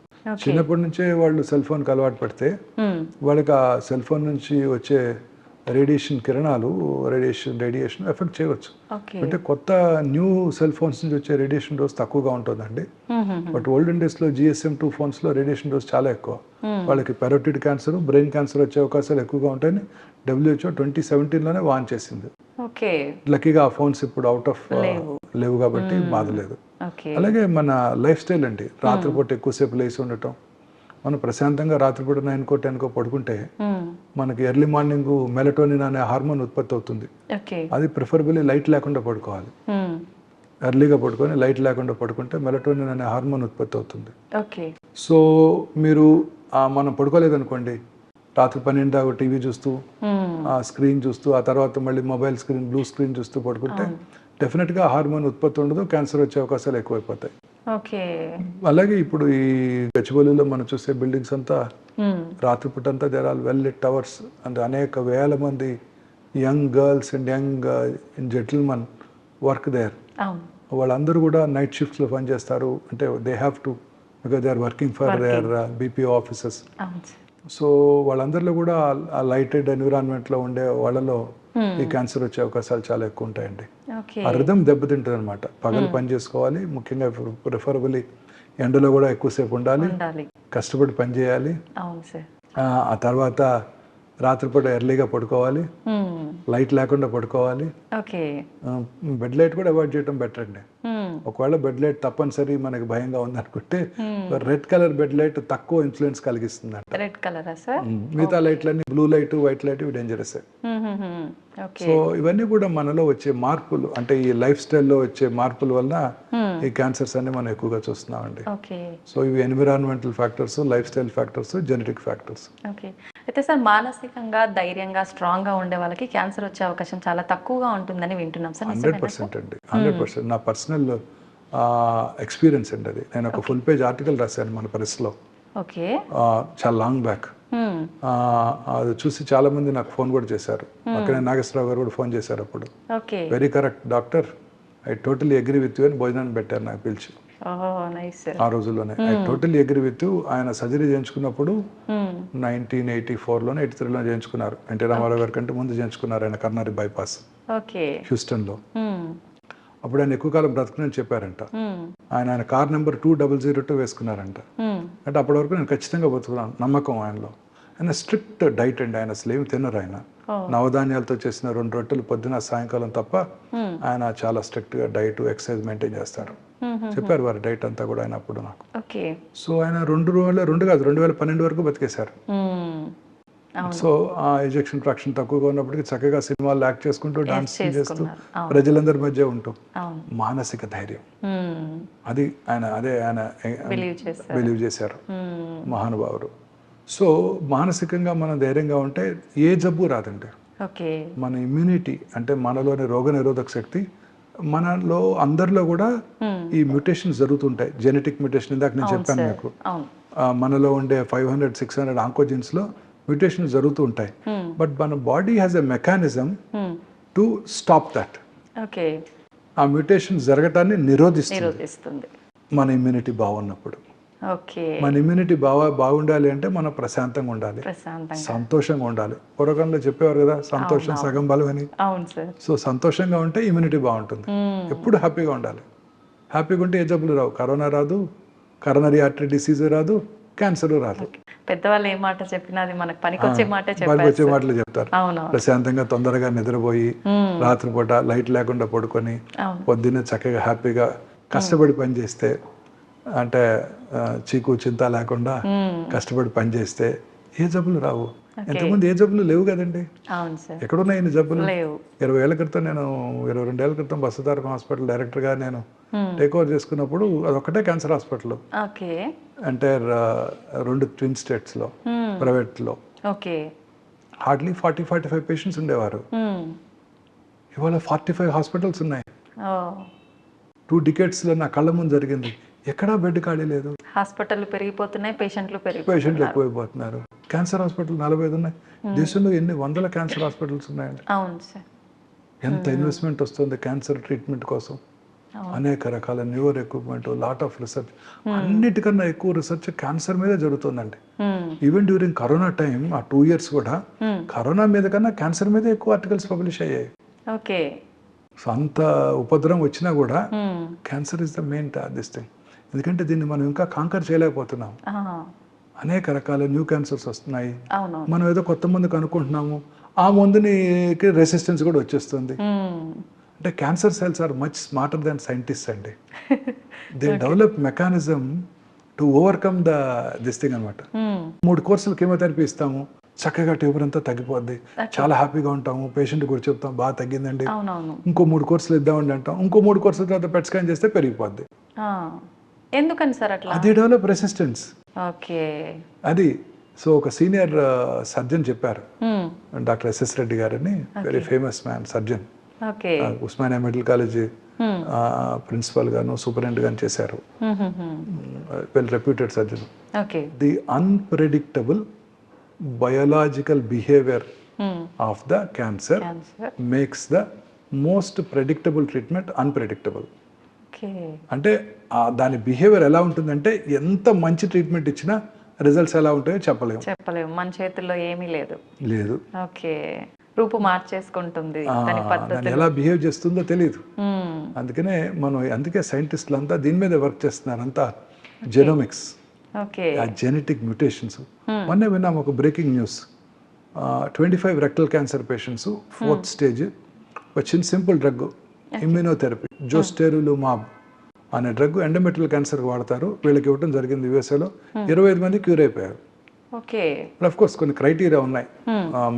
చిన్నప్పటి నుంచే వాళ్ళు సెల్ ఫోన్ కి అలవాటు పడితే వాళ్ళకి ఆ సెల్ ఫోన్ నుంచి వచ్చే రేడియేషన్ కిరణాలు రేడియేషన్ ఎఫెక్ట్ చేయవచ్చు. అంటే కొత్త న్యూ సెల్ ఫోన్స్ నుంచి వచ్చే రేడియేషన్ డోస్ తక్కువగా ఉంటుందండి. బట్ ఓల్డెన్ డేస్ లో GSM-2 ఫోన్స్ లో రేడియేషన్ డోస్ చాలా ఎక్కువ. వాళ్ళకి పెరోటిడ్ క్యాన్సర్, బ్రెయిన్ క్యాన్సర్ వచ్చే అవకాశాలు ఎక్కువగా ఉంటాయని WHO 2017లోనే వార్న్ చేసింది. లక్కీగా ఆ ఫోన్స్ ఇప్పుడు అవుట్ ఆఫ్ లేవు కాబట్టి బాధ లేదు. అలాగే మన లైఫ్ స్టైల్ అండి, రాత్రిపూట ఎక్కువసేపు లేచి ఉండటం. మనం ప్రశాంతంగా రాత్రిపూట 9కో 10కో పడుకుంటే మనకి ఎర్లీ మార్నింగ్ మెలటోనిన్ అనే హార్మోన్ ఉత్పత్తి అవుతుంది. అది ప్రిఫరబుల్లీ లైట్ లేకుండా పడుకోవాలి. ఎర్లీగా పడుకొని లైట్ లేకుండా పడుకుంటే మెలటోనిన్ అనే హార్మోన్ ఉత్పత్తి అవుతుంది. సో మీరు మనం పడుకోలేదనుకోండి, రాత్రి 12 దాకా టీవీ చూస్తూ ఆ స్క్రీన్ చూస్తూ ఆ తర్వాత మళ్ళీ మొబైల్ స్క్రీన్ బ్లూ స్క్రీన్ చూస్తూ పడుకుంటే డెఫినెట్గా హార్మోన్ ఉత్పత్తి ఉండదు, క్యాన్సర్ వచ్చే అవకాశాలు ఎక్కువైపోతాయి. అలాగే ఇప్పుడు ఈ గచ్చిబౌలిలో మనం చూసే బిల్డింగ్స్ అంతా రాత్రిపూట అంతా there are well lit towers. అంటే అనేక వేల మంది young girls and young gentlemen work there. వాళ్ళందరూ కూడా నైట్ షిఫ్ట్స్లో పనిచేస్తారు. అంటే they have to, because they are working for their BPO offices. So వాళ్ళందరిలో కూడా ఆ లైటెడ్ ఎన్విరాన్మెంట్లో ఉండే వాళ్ళలో ఈ క్యాన్సర్ వచ్చే అవకాశాలు చాలా ఎక్కువ ఉంటాయండి. ఆ రిథమ్ దెబ్బతింటుంది అనమాట. పగలు పని చేసుకోవాలి, ముఖ్యంగా ప్రిఫరబుల్లీ ఎండలో కూడా ఎక్కువసేపు ఉండాలి, కష్టపడి పని చేయాలి. ఆ తర్వాత రాత్రిపూట ఎర్లీగా పడుకోవాలి, లైట్ లేకుండా పడుకోవాలి. బెడ్ లైట్ కూడా అవాయిడ్ చేయడం బెటర్ అండి. ఒకవేళ బెడ్ లైట్ తప్పనిసరి మనకి భయంగా ఉందనుకుంటే రెడ్ కలర్ బెడ్ లైట్ తక్కువ ఇన్ఫ్లుయెన్స్ కలిగిస్తుంది అంట. Red colour sir? మిగతా లైట్లన్నీ బ్లూ లైట్, వైట్ లైట్ ఇవి డేంజరస్. సో ఇవన్నీ కూడా మనలో వచ్చే మార్పులు, అంటే ఈ లైఫ్ స్టైల్లో వచ్చే మార్పుల వల్ల ఈ క్యాన్సర్స్ అన్ని మనం ఎక్కువగా చూస్తున్నామండి. సో ఇవి environmental factors, life style factors, genetic factors. అయితే సార్ మానసికంగా ధైర్యంగా స్ట్రాంగ్ గా ఉండే వాళ్ళకి క్యాన్సర్ వచ్చే అవకాశం చాలా తక్కువగా ఉంటుందని వింటున్నాం సార్. 100% అండి, 100%. నా పర్సనల్ ఎక్స్పీరియన్స్ అండి అది. నేను ఒక ఫుల్ పేజ్ ఆర్టికల్ రాశాను మన ప్రెస్లో చాలా లాంగ్ బ్యాక్. అది చూసి చాలా మంది నాకు ఫోన్ కూడా చేశారు. అక్కడే నాగేశ్వరరావు గారు కూడా ఫోన్ చేశారు అప్పుడు. Very correct doctor, I totally agree with you అని భోజనాన్ని పెట్టారు నాకు పిలిచి ఆ రోజుల్లోనే. I totally agree with you. ఆయన సర్జరీ చేయించుకున్నప్పుడు 1984లోనే 83లో చేయించుకున్నారు. ఎన్టీ రామారావు గారి కంటే ముందు చేయించుకున్నారు ఆయన కర్నరీ బైపాస్ హ్యూస్టన్లో. అప్పుడు ఆయన ఎక్కువ కాలం బ్రతుకుని చెప్పారంట. ఆయన కార్ నెంబర్ 2002 వేసుకున్నారంట. అంటే అప్పటి వరకు నేను ఖచ్చితంగా బతుకున్నాను, నమ్మకం ఆయనలో. ఆయన స్ట్రిక్ట్ డైట్ అండి, ఆయన అసలు ఏమి తినరు. ఆయన నవధాన్యాలతో చేసిన 2 రొట్టెలు పొద్దున సాయంకాలం తప్ప ఆయన చాలా స్ట్రిక్ట్ గా డైట్, ఎక్సర్సైజ్ మెయింటైన్ చేస్తారు. చెప్పారు వారి డైట్ అంతా కూడా ఆయన అప్పుడు నాకు. సో ఆయన 2012 వరకు బతికేశారు. సో ఆ ఎజెక్షన్ ఫ్రాక్షన్ తక్కువగా ఉన్నప్పటికీ చక్కగా సినిమాలు యాక్ట్ చేసుకుంటూ, డాన్స్ చేస్తూ, ప్రజలందరి మధ్య ఉంటూ మానసిక ధైర్యం, అది ఆయన బిలీవ్ చేశారు మహానుభావుడు. సో మానసికంగా మనం ధైర్యంగా ఉంటే ఏ జబ్బు రాదండి. మన ఇమ్యూనిటీ అంటే మనలోని రోగ నిరోధక శక్తి, మనలో అందరిలో కూడా ఈ మ్యూటేషన్స్ జరుగుతుంటాయి. జెనెటిక్ మ్యూటేషన్ ఇందాక నేను చెప్పాను మీకు. మనలో ఉండే 500-600 ఆంకోజిన్స్ లో మ్యూటేషన్స్ జరుగుతూ ఉంటాయి. బట్ మన body has a mechanism to stop that. ఆ మ్యూటేషన్ జరగటాన్ని నిరోధిస్తుంది మన ఇమ్యూనిటీ బాగున్నప్పుడు. మన ఇమ్యూనిటీ బాగుండాలి అంటే మనం ప్రశాంతంగా ఉండాలి, సంతోషంగా ఉండాలి. పూర్వకాలంలో చెప్పేవారు కదా, సంతోషం సగం బలం అని. సో సంతోషంగా ఉంటే ఇమ్యూనిటీ బాగుంటుంది. ఎప్పుడు హ్యాపీగా ఉండాలి. హ్యాపీగా ఉంటే ఏ జబ్బులు రావు. కరోనా రాదు, కరోనరీ ఆర్టరీ డిసీజ్ రాదు, క్యాన్సర్ రాదు. పెద్దవాళ్ళు ఏ మాట చెప్పినా అది మనకు పనికొచ్చే మాటలు చెప్తారు. ప్రశాంతంగా తొందరగా నిద్రపోయి రాత్రిపూట లైట్ లేకుండా పడుకొని పొద్దున్నే చక్కగా హ్యాపీగా కష్టపడి పని చేస్తే అంటే చీకు చింత లేకుండా కష్టపడి పని చేస్తే ఏ జబ్బులు రావు. ఎంతమంది ఏ జబ్బులు లేవు కదండి. అవును సార్. ఎక్కడున్నాయి ఇన్ని జబ్బులు? లేవు. 20 ఏళ్ల క్రితం నేను 22 ఏళ్ల క్రితం బసవతారకం హాస్పిటల్ డైరెక్టర్గా నేను టేక్ ఓవర్ చేసుకున్నప్పుడు అదొక్కటే క్యాన్సర్ హాస్పిటల్. ఓకే. అంటే 2 ట్విన్ స్టేట్స్లో ప్రైవేట్లో ఓకే. హార్డ్లీ 40-45 పేషెంట్స్ ఉండేవారు. ఇవాళ 45 హాస్పిటల్స్ ఉన్నాయి. 2 డికేట్స్లో నా కళ్ళ ముందు జరిగింది. ఎక్కడా బెడ్ ఖాళీ లేదు. హాస్పిటల్ పెరిగిపోతున్నాయి, పేషెంట్లు పేషెంట్లు ఎక్కువైపోతున్నారు. క్యాన్సర్ హాస్పిటల్ 45 ఉన్నాయి. దేశంలో ఎన్ని వందల క్యాన్సర్ హాస్పిటల్స్ ఉన్నాయండి. అవును సార్. ఎంత ఇన్వెస్ట్మెంట్ వస్తుంది క్యాన్సర్ ట్రీట్మెంట్ కోసం. అనేక రకాల neuro equipment, lot of research. అన్నిటికన్నా ఎక్కువ రీసెర్చ్ క్యాన్సర్ మీద జరుగుతుందండి. ఈవెన్ డ్యూరింగ్ కరోనా టైం ఆ 2 years కూడా కరోనా మీద కన్నా క్యాన్సర్ మీద ఎక్కువ ఆర్టికల్స్ పబ్లిష్ అయ్యాయి. ఓకే. సో అంత ఉపద్రవం వచ్చినా కూడా cancer is the main this thing. ఎందుకంటే దీన్ని మనం ఇంకా కాంకర్ చేయలేకపోతున్నాం. అనేక రకాల న్యూ క్యాన్సర్స్ వస్తున్నాయి. మనం ఏదో కొత్త మందు కనుక్కుంటున్నాము, ఆ మందుని రెసిస్టెన్స్ కూడా వచ్చేస్తుంది. అంటే cancer cells are much smarter than scientist అండి. They develop mechanism to overcome this thing అనమాట. 3 కోర్సులు కీమోథెరపీ ఇస్తాము, చక్కగా ట్యూబర్ అంతా తగ్గిపోద్ది, చాలా హ్యాపీగా ఉంటాము. పేషెంట్ కూడా చెప్తాం బాగా తగ్గిందండి, ఇంకో 3 కోర్సులు ఇద్దామండి అంటాం. ఇంకో 3 కోర్సుల తర్వాత పెట్ స్కాన్ చేస్తే పెరిగిపోద్ది. ఎందుకని సార్ అట్లా? అది డెవలప్ రెసిస్టెన్స్. ఓకే. అది సో ఒక సీనియర్ సర్జన్ చెప్పారు, డాక్టర్ ఎస్ఎస్ రెడ్డి గారని, very famous man surgeon. Osmania medical college principal గాను సూపరింటెండెంట్ గాను చేశారు. Well reputed surgeon. The unpredictable biological behaviour of the cancer makes the most predictable treatment unpredictable. అంటే దాని బిహేవియర్ ఎలా ఉంటుందంటే ఎంత మంచి ట్రీట్మెంట్ ఇచ్చినా రిజల్ట్స్ ఎలా ఉంటాయో చెప్పలేము. మన చేతుల్లో ఏమీ లేదు. ఓకే. రూపు మార్చేసుకుంటుంది, దాని ఎలా బిహేవ్ చేస్తుందో తెలియదు. అందుకనే అందుకే సైంటిస్టులు అంతా దీని మీద వర్క్ చేస్తున్నారు. అంతా జెనోమిక్స్, జెనెటిక్ మ్యూటేషన్స్. మొన్నే విన్నాం ఒక breaking news. 25 rectal cancer patients 4th stage వచ్చిన సింపుల్ డ్రగ్ ఇమ్యూనోథెరపీ, జోస్టెరులుమాబ్ అనే డ్రగ్ ఎండోమెట్రియల్ క్యాన్సర్ వాడతారు. వీళ్ళకి ఇవ్వడం జరిగింది యూఎస్ఏలో. 25 మంది క్యూర్ అయిపోయారు. అఫ్ కోర్స్ కొన్ని క్రైటీరియా ఉన్నాయి.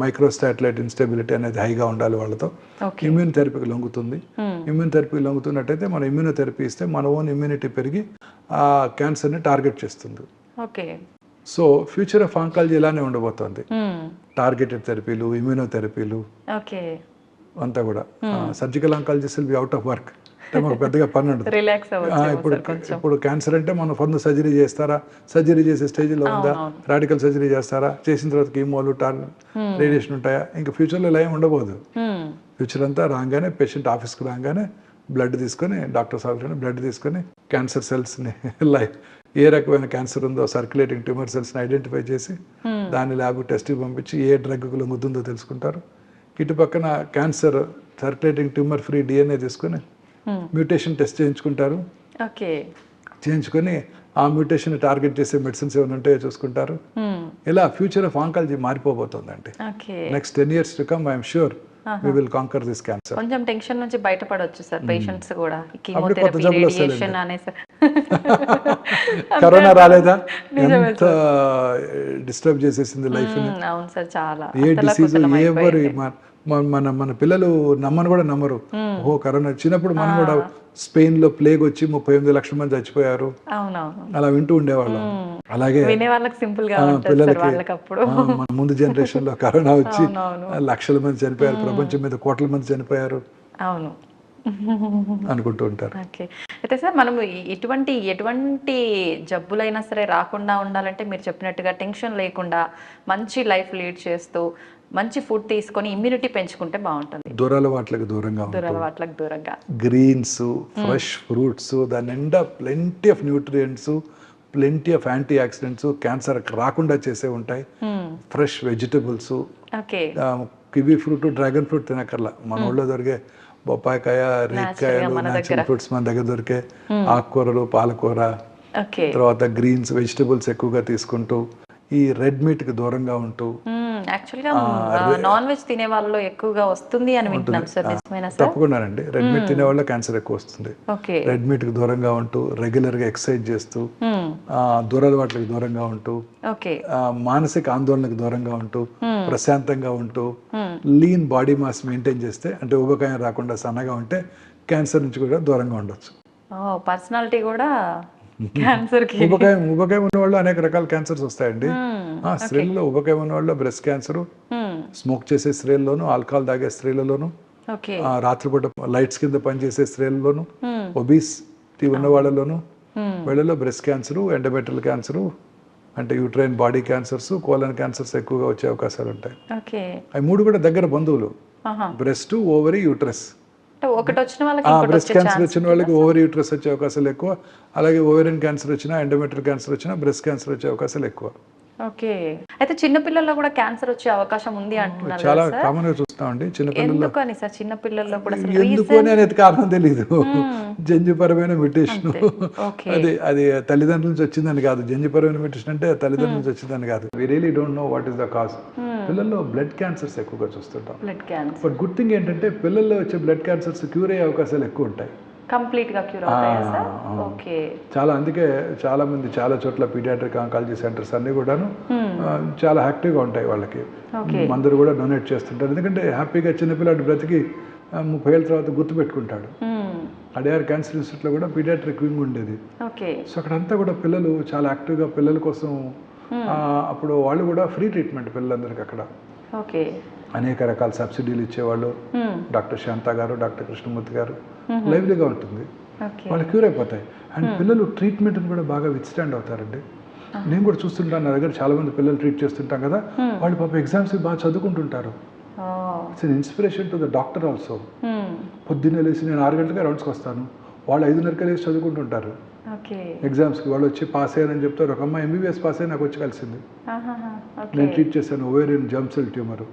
మైక్రోస్టాటిలైట్ ఇన్స్టెబిలిటీ అనేది హైగా ఉండాలి వాళ్ళతో. ఇమ్యూన్ థెరపీకి లొంగుతుంది. ఇమ్యూన్ థెరపీకి లొంగుతున్నట్టయితే మనం ఇమ్యూనోథెరపీ ఇస్తే మన ఓన్ ఇమ్యూనిటీ పెరిగి ఆ క్యాన్సర్ని టార్గెట్ చేస్తుంది. సో ఫ్యూచర్ ఆఫ్ ఆంకాలజీ ఇలానే ఉండబోతోంది. టార్గెటెడ్ థెరపీలు, ఇమ్యూనోథెరపీలు అంతా కూడా. Surgical oncologist will be out of work. అంటే మాకు పెద్దగా పని ఉండదు. ఇప్పుడు క్యాన్సర్ అంటే మనం ఫండ్ సర్జరీ చేస్తారా, సర్జరీ చేసే స్టేజ్లో ఉందా, రాడికల్ సర్జరీ చేస్తారా, చేసిన తర్వాత కీమోలు, రేడియేషన్ ఉంటాయా, ఇంకా ఫ్యూచర్లో ఇలా ఏమి ఉండబోదు. ఫ్యూచర్ అంతా రాగానే పేషెంట్ ఆఫీస్కి రాగానే బ్లడ్ తీసుకొని, డాక్టర్ సార్లు బ్లడ్ తీసుకొని క్యాన్సర్ సెల్స్ని ఏ రకమైన క్యాన్సర్ ఉందో సర్క్యులేటింగ్ ట్యూమర్ సెల్స్ని ఐడెంటిఫై చేసి దాని ల్యాబ్ టెస్ట్కి పంపించి ఏ డ్రగ్కు లొంగుతుందో తెలుసుకుంటారు. ఇటు పక్కన cancer circulating tumour free DNA తీసుకొని మ్యూటేషన్ టెస్ట్ చేయించుకుంటారు. చేయించుకొని ఆ మ్యూటేషన్ టార్గెట్ చేసే మెడిసిన్స్ ఏమైనా ఉంటాయో చూసుకుంటారు. ఇలా ఫ్యూచర్ ఆఫ్ ఆంకాలజీ మారిపోబోతుందండి. Next 10 years to come I'm sure we will conquer this cancer. కొంచెం టెన్షన్ నుంచి బయటపడొచ్చు సార్ పేషెంట్స్ కూడా. కీమోథెరపీ, రేడియేషన్ అనేసి. కరోనా రాలేదా, ఎంత డిస్టర్బ్ చేసేసింది లైఫ్ ని. అవును సార్, చాలా. ఏ డిసీజ్ ఎవరు మన పిల్లలు నమ్మను కూడా నమ్మరు. ఓహో కరోనా వచ్చినప్పుడు మనం కూడా స్పెయిన్ లో ప్లేగ్ వచ్చి 38 లక్షల మంది చచ్చిపోయారు అలా వింటూ ఉండేవాళ్ళం. అలాగే పిల్లలకి మన ముందు జనరేషన్ లో కరోనా వచ్చి లక్షల మంది చనిపోయారు, ప్రపంచం మీద కోట్ల మంది చనిపోయారు అనుకుంటూ ఉంటారు. అయితే సార్ మనం ఎటువంటి జబ్బులైనా సరే రాకుండా ఉండాలంటే మీరు చెప్పినట్టుగా టెన్షన్ లేకుండా మంచి లైఫ్ లీడ్ చేస్తూ మంచి ఫుడ్ తీసుకొని ఇమ్యూనిటీ పెంచుకుంటే బాగుంటుంది. దురలవాట్లకు దూరంగా గ్రీన్స్, ఫ్రెష్ ఫ్రూట్స్, దాని నిండా plenty of nutrients, plenty of antioxidants, cancer రాకుండా చేసే ఉంటాయి. Fresh vegetables, kiwi fruit, dragon fruit తినకర్లా. మన ఊళ్ళో దొరికే బొప్పాయికాయ, రేగికాయలు, న్యాచురల్ ఫ్రూట్స్ మన దగ్గర దొరికే. ఆకుకూరలు, పాలకూర, తర్వాత గ్రీన్స్, వెజిటబుల్స్ ఎక్కువగా తీసుకుంటూ, ఈ రెడ్ మీట్కి దూరంగా ఉంటూ, యాక్చువల్గా నాన్ వెజ్ తినే వాళ్ళలో ఎక్కువగా వస్తుంది అని వింటున్నాం సార్, నిజమేనా సార్? తప్పకుండానండి. రెడ్ మీట్ తినే వాళ్ళ క్యాన్సర్ ఎక్కువ వస్తుంది. ఓకే. రెడ్ మీట్కి దూరంగా ఉంటూ, రెగ్యులర్గా ఎక్సర్సైజ్ చేస్తూ, దురలవాట్లకు దూరంగా ఉంటూ, ఓకే. మానసిక ఆందోళనకు దూరంగా ఉంటూ, ప్రశాంతంగా ఉంటూ, లీన్ బాడీ మాస్ మెయింటైన్ చేస్తే, అంటే ఊబకాయం రాకుండా సన్నగా ఉంటే క్యాన్సర్ నుంచి కూడా దూరంగా ఉండొచ్చు. పర్సనాలిటీ కూడా క్యాన్సర్కి. ఊబకాయం ఉన్న వాళ్ళు అనేక రకాల క్యాన్సర్స్ వస్తాయండి. స్త్రీలలో ఊబకాయం ఉన్న వాళ్ళు బ్రెస్ట్ క్యాన్సర్, స్మోక్ చేసే స్త్రీలలోను, ఆల్కహాల్ తాగే స్త్రీలలోను, రాత్రిపూట లైట్స్ కింద పనిచేసే స్త్రీలలోను, ఒబీసిటీ ఉన్న వాళ్ళలోను, వీళ్ళలో బ్రెస్ట్ క్యాన్సరు, ఎండోమెట్రియల్ క్యాన్సరు, అంటే uterine body cancers, colon cancers ఎక్కువగా వచ్చే అవకాశాలు ఉంటాయి. అవి మూడు కూడా దగ్గర బంధువులు. Breast, ovary, uterus. ఒకటి వచ్చిన వాళ్ళకి బ్రెస్ట్ క్యాన్సర్ వచ్చిన వాళ్ళకి ఓవరీ యూట్రస్ వచ్చే అవకాశాలు ఎక్కువ. అలాగే ఓవేరియన్ క్యాన్సర్ వచ్చినా, ఎండోమెట్రియల్ క్యాన్సర్ వచ్చినా బ్రెస్ట్ క్యాన్సర్ వచ్చే అవకాశాలు ఎక్కువ. ఓకే. అయితే చిన్న పిల్లల్లో కూడా క్యాన్సర్ వచ్చే అవకాశం ఉంది అంటున్నారు చాలా కామన్ గా చూస్తామండి చిన్నపిల్లల్లో. ఎందుకని సార్ చిన్న పిల్లల్లో కూడా ఎందుకు అనేది కారణం తెలియదు. జన్యుపరమైన మ్యుటేషన్, అది తల్లిదండ్రుల నుంచి వచ్చిందని కాదు. జన్యుపరమైన మ్యుటేషన్ అంటే తల్లిదండ్రుల నుంచి వచ్చిందని కాదు. We really don't know what is the cause. పిల్లల్లో బ్లడ్ క్యాన్సర్స్ ఎక్కువగా చూస్తుంటాం. బట్ గుడ్ థింగ్ ఏంటంటే పిల్లల్లో వచ్చే బ్లడ్ క్యాన్సర్స్ క్యూర్ అయ్యే అవకాశాలు ఎక్కువ ఉంటాయి. కంప్లీట్ గా క్యూర్ అవుతాయా సార్? ఓకే. చాలా, అందుకే చాలా మంది చాలా చోట్ల పీడియాట్రిక్ ఆంకాలజీ సెంటర్స్ అన్ని కూడాను చాలా యాక్టివ్గా ఉంటాయి. వాళ్ళకి మందులు కూడా డొనేట్ చేస్తుంటారు. ఎందుకంటే హ్యాపీగా చిన్నపిల్లాడు బ్రతికి 30 ఏళ్ళ తర్వాత గుర్తుపెట్టుకుంటాడు. అడియార్ క్యాన్సర్ ఇన్స్టిట్యూట్లో కూడా పీడియాట్రిక్ వింగ్ ఉండేది. సో అక్కడంతా కూడా పిల్లలు చాలా యాక్టివ్గా పిల్లల కోసం, అప్పుడు వాళ్ళు కూడా ఫ్రీ ట్రీట్మెంట్ పిల్లలందరికీ అక్కడ. అనేక రకాల సబ్సిడీలు ఇచ్చేవాళ్ళు. డాక్టర్ శాంత గారు, డాక్టర్ కృష్ణమూర్తి గారు, లైవ్లీగా ఉంటుంది. వాళ్ళు క్యూర్ అయిపోతాయి. అండ్ పిల్లలు ట్రీట్మెంట్ని కూడా బాగా విత్స్టాండ్ అవుతారండి. నేను కూడా చూస్తుంటాను, నా దగ్గర చాలా మంది పిల్లలు ట్రీట్ చేస్తుంటాం కదా, వాళ్ళు పాప ఎగ్జామ్స్ బాగా చదువుకుంటుంటారు. It's an inspiration to the doctor also. పొద్దున్నే లేచి నేను 6 గంటలకే రౌండ్స్కి వస్తాను, వాళ్ళు 5:30కే లేచి చదువుకుంటుంటారు. ఎగ్జామ్స్కి వాళ్ళు వచ్చి పాస్ అయ్యారని చెప్తారు. ఒక అమ్మాయి ఎంబీబీఎస్ పాస్ అయ్యి నాకు వచ్చి కలిసింది. నేను ట్రీట్ చేశాను ఓవేరియన్ జర్మ్ సెల్ ట్యూమర్.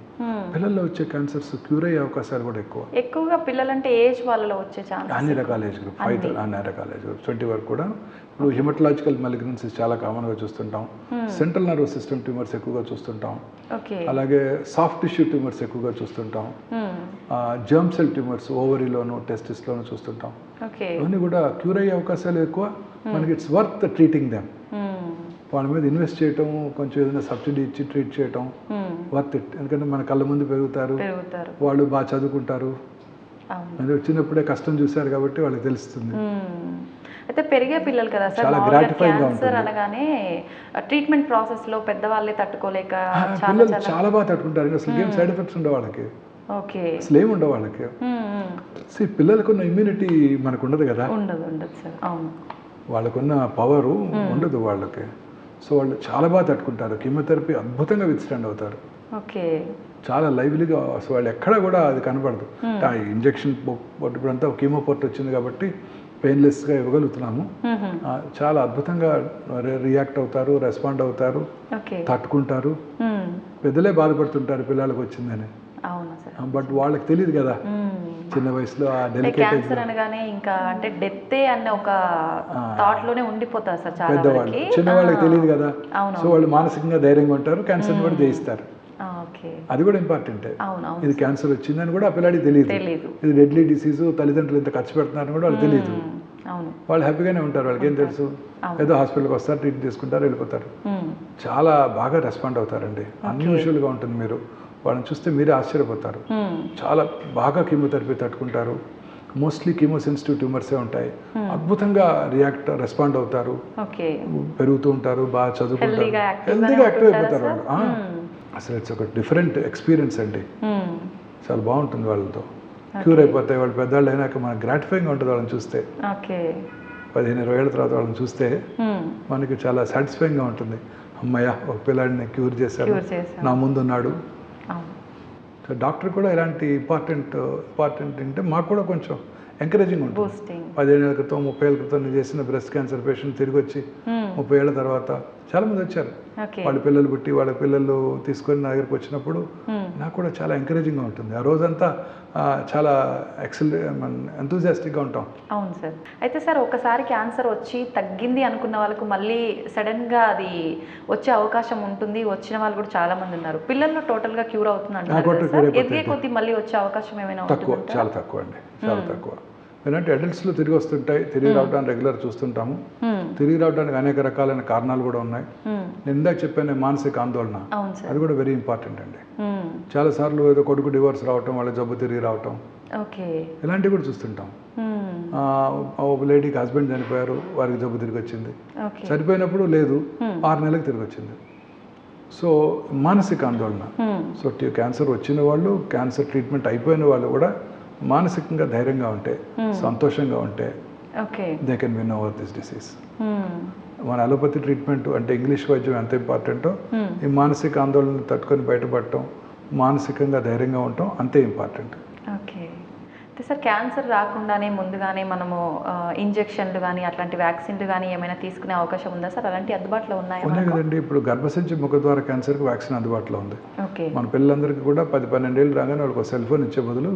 పిల్లల్లో వచ్చే క్యాన్సర్స్ క్యూర్ అయ్యే అవకాశాలు కూడా ఎక్కువగా పిల్లలంటే ఏజ్ వాళ్ళలో వచ్చే ఛాన్స్ అన్ని రకాల ఏజ్ గ్రూప్, 5 అన్ని రకాల ఏజ్ గ్రూప్ 20 వరకు కూడా. ఇప్పుడు హిమటలాజికల్ మలిగ్నెన్సీస్ చాలా కామన్గా చూస్తుంటాం. సెంట్రల్ నర్వస్ సిస్టమ్ ట్యూమర్స్ ఎక్కువగా చూస్తుంటాం. అలాగే సాఫ్ట్ టిష్యూ ట్యూమర్స్ ఎక్కువగా చూస్తుంటాం. జర్మ్ సెల్ ట్యూమర్స్ ఓవరీలోను, టెస్టిస్లోను చూస్తుంటాం. ఇవన్నీ కూడా క్యూర్ అయ్యే అవకాశాలు ఎక్కువ. మనకి ఇట్స్ వర్త్ ట్రీటింగ్ దెమ్. వాళ్ళ మీద ఇన్వెస్ట్ చేయటం, కొంచెం ఏదైనా సబ్సిడీ ఇచ్చి ట్రీట్ చేయటం వర్త్ ఇట్. ఎందుకంటే మన కళ్ళ ముందు పెరుగుతారు, వాళ్ళు బాగా చదువుకుంటారు. అది వచ్చినప్పుడే కష్టం చూశారు కాబట్టి వాళ్ళకి తెలుస్తుంది. అయితే పెరిగే పిల్లలు కదా సార్, చాలా గ్రాటిఫైయింగ్ గా ఉంటుంది. అనగానే ట్రీట్మెంట్ ప్రాసెస్ లో పెద్దవాళ్ళే తట్టుకోలేక పిల్లలు చాలా బాగా తట్టుకుంటారు. అసలు ఏం సైడ్ ఎఫెక్ట్స్ ఉండవు వాళ్ళకి, అసలు ఏమి ఉండవు వాళ్ళకి. పిల్లలకున్న ఇమ్యూనిటీ మనకు ఉండదు కదా, వాళ్ళకున్న పవరు ఉండదు వాళ్ళకి. సో వాళ్ళు చాలా బాగా తట్టుకుంటారు. కీమోథెరపీ అద్భుతంగా విత్స్టాండ్ అవుతారు. చాలా లైవ్లీగా. అసలు వాళ్ళు ఎక్కడా కూడా అది కనపడదు. ఆ ఇంజెక్షన్ ఇప్పుడంతా కీమో పోర్ట్ వచ్చింది కాబట్టి పెయిన్లెస్గా ఇవ్వగలుగుతున్నాము. చాలా అద్భుతంగా రియాక్ట్ అవుతారు, రెస్పాండ్ అవుతారు, తట్టుకుంటారు. పెద్దలే బాధపడుతుంటారు పిల్లలకు వచ్చిందని. బట్ వాళ్ళకి తెలియదు కదా చిన్న వయసులో ఆ డెలికేట్ అనగానే ఇంకా అంటే డెత్ అనే ఒక థాట్ లోనే ఉండిపోతారు సార్ చాలా పెద్దవాళ్ళు. చిన్నవాళ్ళకి తెలియదు కదా, సో వాళ్ళు మానసికంగా ధైర్యంగా ఉంటారు, క్యాన్సర్ కూడా జయిస్తారు. అది కూడా ఇంపార్టెంటే. ఇది క్యాన్సర్ వచ్చిందని కూడా ఆ పిల్లాడికి తెలియదు. ఇది డెడ్లీ డిసీజ్, తల్లిదండ్రులు ఇంత ఖర్చు పెడుతున్నారని కూడా వాళ్ళకి తెలియదు. వాళ్ళు హ్యాపీగానే ఉంటారు. వాళ్ళకి ఏం తెలుసు, ఏదో హాస్పిటల్కి వస్తారు, ట్రీట్ చేసుకుంటారు, వెళ్ళిపోతారు. చాలా బాగా రెస్పాండ్ అవుతారండి. అన్యూజువల్గా ఉంటుంది. మీరు వాళ్ళని చూస్తే మీరే ఆశ్చర్యపోతారు. చాలా బాగా కీమోథెరపీ తట్టుకుంటారు. మోస్ట్లీ కీమో సెన్సిటివ్ ట్యూమర్సే ఉంటాయి. అద్భుతంగా రెస్పాండ్ అవుతారు, పెరుగుతూ ఉంటారు, బాగా చదువుకుంటారు, హెల్తీగా యాక్టివ్ అయిపోతారు వాళ్ళు. అసలు ఇట్స్ ఒక డిఫరెంట్ ఎక్స్పీరియన్స్ అండి. చాలా బాగుంటుంది వాళ్ళతో. క్యూర్ అయిపోతాయి వాళ్ళు. పెద్దవాళ్ళు అయినాక మనకు గ్రాటిఫైయింగ్ ఉంటుంది వాళ్ళని చూస్తే. 15-20 ఏళ్ళ తర్వాత వాళ్ళని చూస్తే మనకి చాలా సాటిస్ఫైయింగ్గా ఉంటుంది. అమ్మయ్య, ఒక పిల్లాడిని క్యూర్ చేశారు, నా ముందు ఉన్నాడు. సో డాక్టర్ కూడా ఇలాంటి ఇంపార్టెంట్ అంటే మాకు కూడా కొంచెం ఎంకరేజింగ్ ఉంటుంది. 15 ఏళ్ళ క్రితం, 30 ఏళ్ళ క్రితం నేను చేసిన బ్రెస్ట్ క్యాన్సర్ పేషెంట్ తిరిగి వచ్చి 30 ఏళ్ళ తర్వాత చాలామంది వచ్చారు. ఓకే. వాళ్ళ పిల్లలు పుట్టి వాళ్ళ పిల్లలు తీసుకొని నా దగ్గరికి వచ్చినప్పుడు నాకు కూడా చాలా ఎంకరేజింగ్గా ఉంటుంది. ఆ రోజంతా చాలా ఎంతూజియాస్టిక్గా ఉంటాం. అవును సార్. అయితే సార్ ఒకసారి క్యాన్సర్ వచ్చి తగ్గింది అనుకున్న వాళ్ళకు మళ్ళీ సడన్గా అది వచ్చే అవకాశం ఉంటుంది. వచ్చిన వాళ్ళు కూడా చాలా మంది ఉన్నారు. పిల్లల్లో టోటల్గా క్యూర్ అవుతుంది అంటారు. ఎదిగే కొద్ది మళ్ళీ వచ్చే అవకాశం ఏమైనా తక్కువ, చాలా తక్కువ అండి, చాలా తక్కువ. ఎందుకంటే అడల్ట్స్లో తిరిగి వస్తుంటాయి, తిరిగి రావడానికి రెగ్యులర్ చూస్తుంటాము. తిరిగి రావడానికి అనేక రకాలైన కారణాలు కూడా ఉన్నాయి. నేను ఇందాక చెప్పాను మానసిక ఆందోళన, అది కూడా వెరీ ఇంపార్టెంట్ అండి. చాలాసార్లు ఏదో కొడుకు డివోర్స్ రావటం, వాళ్ళ జబ్బు తిరిగి రావటం, ఇలాంటివి కూడా చూస్తుంటాం. ఒక లేడీకి హస్బెండ్ చనిపోయారు, వారికి జబ్బు తిరిగి వచ్చింది. చనిపోయినప్పుడు లేదు, 6 నెలలకు తిరిగి వచ్చింది. సో మానసిక ఆందోళన. సో క్యాన్సర్ వచ్చిన వాళ్ళు, క్యాన్సర్ ట్రీట్మెంట్ అయిపోయిన వాళ్ళు కూడా మానసికంగా ధైర్యంగా ఉంటే, సంతోషంగా ఉంటే they can win over this disease. మన అలోపతి ట్రీట్మెంట్ అంటే ఇంగ్లీష్ వైద్యం ఎంత ఇంపార్టెంటో, ఈ మానసిక ఆందోళన తట్టుకొని బయటపడటం, మానసికంగా ధైర్యంగా ఉండటం అంతే ఇంపార్టెంట్. ఓకే. అయితే సార్ క్యాన్సర్ రాకుండానే ముందుగానే మనము ఇంజెక్షన్లు కానీ అట్లాంటి వ్యాక్సిన్లు కానీ ఏమైనా తీసుకునే అవకాశం ఉందా సార్? అలాంటి అందుబాటులో ఉన్నాయా? ఉన్నాయి కదండి. ఇప్పుడు గర్భసంచి ముఖద్వార క్యాన్సర్కి వ్యాక్సిన్ అందుబాటులో ఉంది. ఓకే. మన పిల్లలందరికీ కూడా 10-12 ఏళ్ళు రాగానే వాళ్ళకి ఒక సెల్ ఫోన్ ఇచ్చే బదులు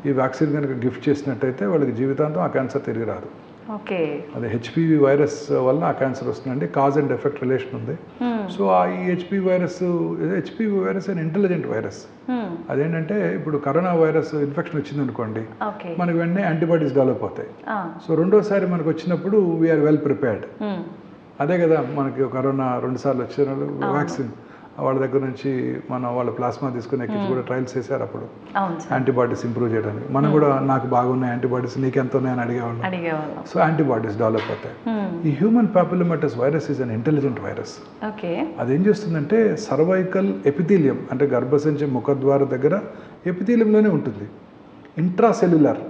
ఈ వ్యాక్సిన్ కనుక గిఫ్ట్ చేసినట్టయితే వాళ్ళకి జీవితాంతం ఆ క్యాన్సర్ తిరిగి రాదు. ఓకే. అదే హెచ్పివి వైరస్ వల్ల ఆ క్యాన్సర్ వస్తుందండి. కాజ్ అండ్ ఎఫెక్ట్ రిలేషన్ ఉంది. సో ఈ హెచ్పివి వైరస్ అని ఇంటెలిజెంట్ వైరస్. అదేంటంటే ఇప్పుడు కరోనా వైరస్ ఇన్ఫెక్షన్ వచ్చింది అనుకోండి, మనకి వెంటనే యాంటీబాడీస్ డెవలప్ అవుతాయి. సో రెండోసారి మనకు వచ్చినప్పుడు వీఆర్ వెల్ ప్రిపేర్డ్. అదే కదా మనకి కరోనా 2 సార్లు వచ్చిన వ్యాక్సిన్ వాళ్ళ దగ్గర నుంచి మనం వాళ్ళ ప్లాస్మా తీసుకుని ఎక్కించి కూడా ట్రయల్స్ చేశారు అప్పుడు యాంటీబాడీస్ ఇంప్రూవ్ చేయడానికి. మనం కూడా నాకు బాగున్నాయి యాంటీబాడీస్, నీకెంత ఉన్నాయని అడిగేవాళ్ళం. సో యాంటీబాడీస్ డెవలప్ అవుతాయి. ఈ human papillomatous virus is an intelligent virus. అదేం చేస్తుందంటే సర్వైకల్ ఎపిథీలియం అంటే గర్భసంచి ముఖద్వార దగ్గర ఎపిథీలియంలోనే ఉంటుంది. ఇంట్రాసెల్యులర్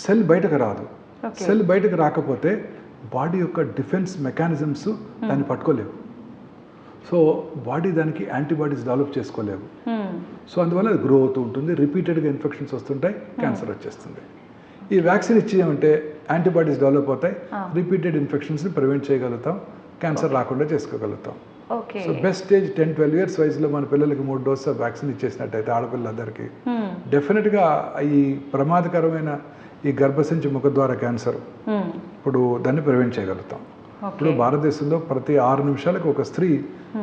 సెల్ బయటకు రాదు. సెల్ బయటకు రాకపోతే బాడీ యొక్క డిఫెన్స్ మెకానిజమ్స్ దాన్ని పట్టుకోలేవు. సో బాడీ దానికి యాంటీబాడీస్ డెవలప్ చేసుకోలేవు. సో అందువల్ల అది గ్రో అవుతూ ఉంటుంది, రిపీటెడ్గా ఇన్ఫెక్షన్స్ వస్తుంటాయి, క్యాన్సర్ వచ్చేస్తుంది. ఈ వ్యాక్సిన్ ఇచ్చేయమంటే యాంటీబాడీస్ డెవలప్ అవుతాయి, రిపీటెడ్ ఇన్ఫెక్షన్స్ని ప్రివెంట్ చేయగలుగుతాం, క్యాన్సర్ రాకుండా చేసుకోగలుగుతాం. సో బెస్ట్ ఏజ్ 10-12 ఇయర్స్ వయసులో మన పిల్లలకి 3 డోసెస్ వ్యాక్సిన్ ఇచ్చేసినట్టయితే ఆడపిల్లలందరికీ డెఫినెట్గా ఈ ప్రమాదకరమైన ఈ గర్భసంచి ముఖద్వార క్యాన్సర్ ఇప్పుడు దాన్ని ప్రివెంట్ చేయగలుగుతాం. ఇప్పుడు భారతదేశంలో ప్రతి 6 నిమిషాలకు ఒక స్త్రీ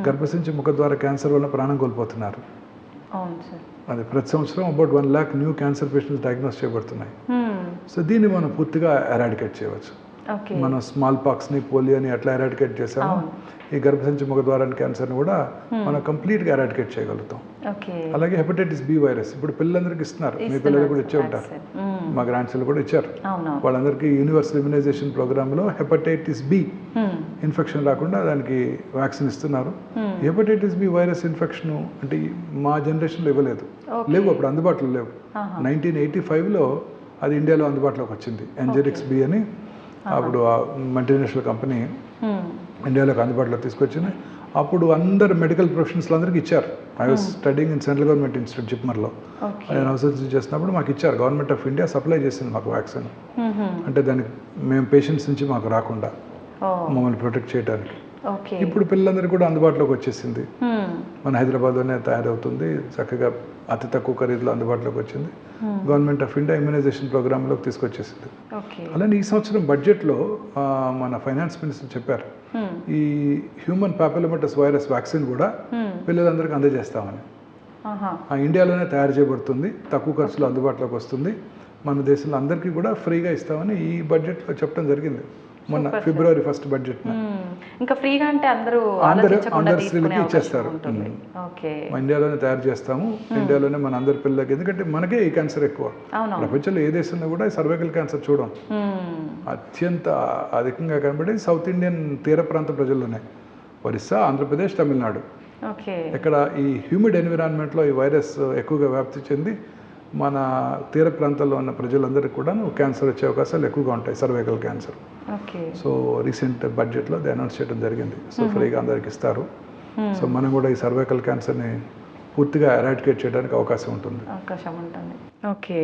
గర్భసంచి ముఖద్వార క్యాన్సర్ వల్ల ప్రాణం కోల్పోతున్నారు. అది ప్రతి సంవత్సరం about 1 lakh new cancer patients diagnose చేయబడుతున్నాయి. సో దీన్ని మనం పూర్తిగా ఎరాడికేట్ చేయవచ్చు. మనం స్మాల్ పాక్స్ని, పోలియోని ఎట్లా ఎరాడికేట్ చేసామో ఈ గర్భసంచి ముఖద్వారాన్ని క్యాన్సర్ని కూడా మనం కంప్లీట్గా ఎరాడికేట్ చేయగలుగుతాం. అలాగే హెపటైటిస్ బి వైరస్ ఇప్పుడు పిల్లలందరికీ ఇస్తున్నారు, మీ పిల్లలు కూడా ఇచ్చే ఉంటారు, మా గ్రాండ్స్ కూడా ఇచ్చారు. వాళ్ళందరికీ యూనివర్సల్ ఇమ్యునైజేషన్ ప్రోగ్రామ్లో హెపటైటిస్ బి ఇన్ఫెక్షన్ రాకుండా దానికి వ్యాక్సిన్ ఇస్తున్నారు. హెపటైటిస్ బి వైరస్ ఇన్ఫెక్షన్ అంటే మా జనరేషన్లో ఇవ్వలేదు, లేవు, అప్పుడు అందుబాటులో లేవు. 1985లో అది ఇండియాలో అందుబాటులోకి వచ్చింది. ఎంజెరిక్స్ బి అని అప్పుడు మల్టీనేషనల్ కంపెనీ ఇండియాలోకి అందుబాటులోకి తీసుకొచ్చింది. అప్పుడు అందరు మెడికల్ ప్రొఫెషనల్స్లో అందరికీ ఇచ్చారు. I was studying in central government institute జిప్మర్లో. నేను రీసెర్చ్ చేసినప్పుడు మాకు ఇచ్చారు, గవర్నమెంట్ ఆఫ్ ఇండియా సప్లై చేసింది మాకు వ్యాక్సిన్. అంటే దానికి మేము పేషెంట్స్ నుంచి మాకు రాకుండా మమ్మల్ని ప్రొటెక్ట్ చేయడానికి. ఇప్పుడు పిల్లలందరికీ కూడా అందుబాటులోకి వచ్చేసింది. మన హైదరాబాద్లోనే తయారవుతుంది, చక్కగా అతి తక్కువ ఖరీదులో అందుబాటులోకి వచ్చింది. గవర్నమెంట్ ఆఫ్ ఇండియా ఇమ్యునైజేషన్ ప్రోగ్రాంలోకి తీసుకొచ్చేసింది. అలానే ఈ సంవత్సరం బడ్జెట్లో మన ఫైనాన్స్ మినిస్టర్ చెప్పారు, ఈ హ్యూమన్ పాపులోమాటస్ వైరస్ వ్యాక్సిన్ కూడా పిల్లలందరికీ అందజేస్తామని. ఇండియాలోనే తయారు చేయబడుతుంది, తక్కువ ఖర్చులో అందుబాటులోకి వస్తుంది, మన దేశంలో అందరికీ కూడా ఫ్రీగా ఇస్తామని ఈ బడ్జెట్లో చెప్పడం జరిగింది. మొన్న February 1st బడ్జెట్ ఇంకా ఫ్రీగా అంటే అందరూ స్త్రీలకి ఇచ్చేస్తారు. ఇండియాలోనే తయారు చేస్తాము, ఇండియాలోనే మన అందరి పిల్లలకి, ఎందుకంటే మనకే ఈ క్యాన్సర్ ఎక్కువ. ప్రపంచంలో ఏ దేశంలో కూడా సర్వైకల్ క్యాన్సర్ చూడం. అత్యంత అధికంగా కనబడేది సౌత్ ఇండియన్ తీర ప్రాంత ప్రజల్లోనే, ఒరిస్సా, ఆంధ్రప్రదేశ్, తమిళనాడు. ఇక్కడ ఈ హ్యూమిడ్ ఎన్విరాన్మెంట్లో ఈ వైరస్ ఎక్కువగా వ్యాప్తి చెంది మన తీర ప్రాంతాల్లో ఉన్న ప్రజలందరికీ కూడా క్యాన్సర్ వచ్చే అవకాశాలు ఎక్కువగా ఉంటాయి, సర్వైకల్ క్యాన్సర్. సో రీసెంట్ బడ్జెట్లో అది అనౌన్స్ చేయడం జరిగింది. సో ఫ్రీగా అందరికి ఇస్తారు. సో మనం కూడా ఈ సర్వైకల్ క్యాన్సర్ని పూర్తిగా ఎరాడికేట్ చేయడానికి అవకాశం ఉంటుంది. ఓకే.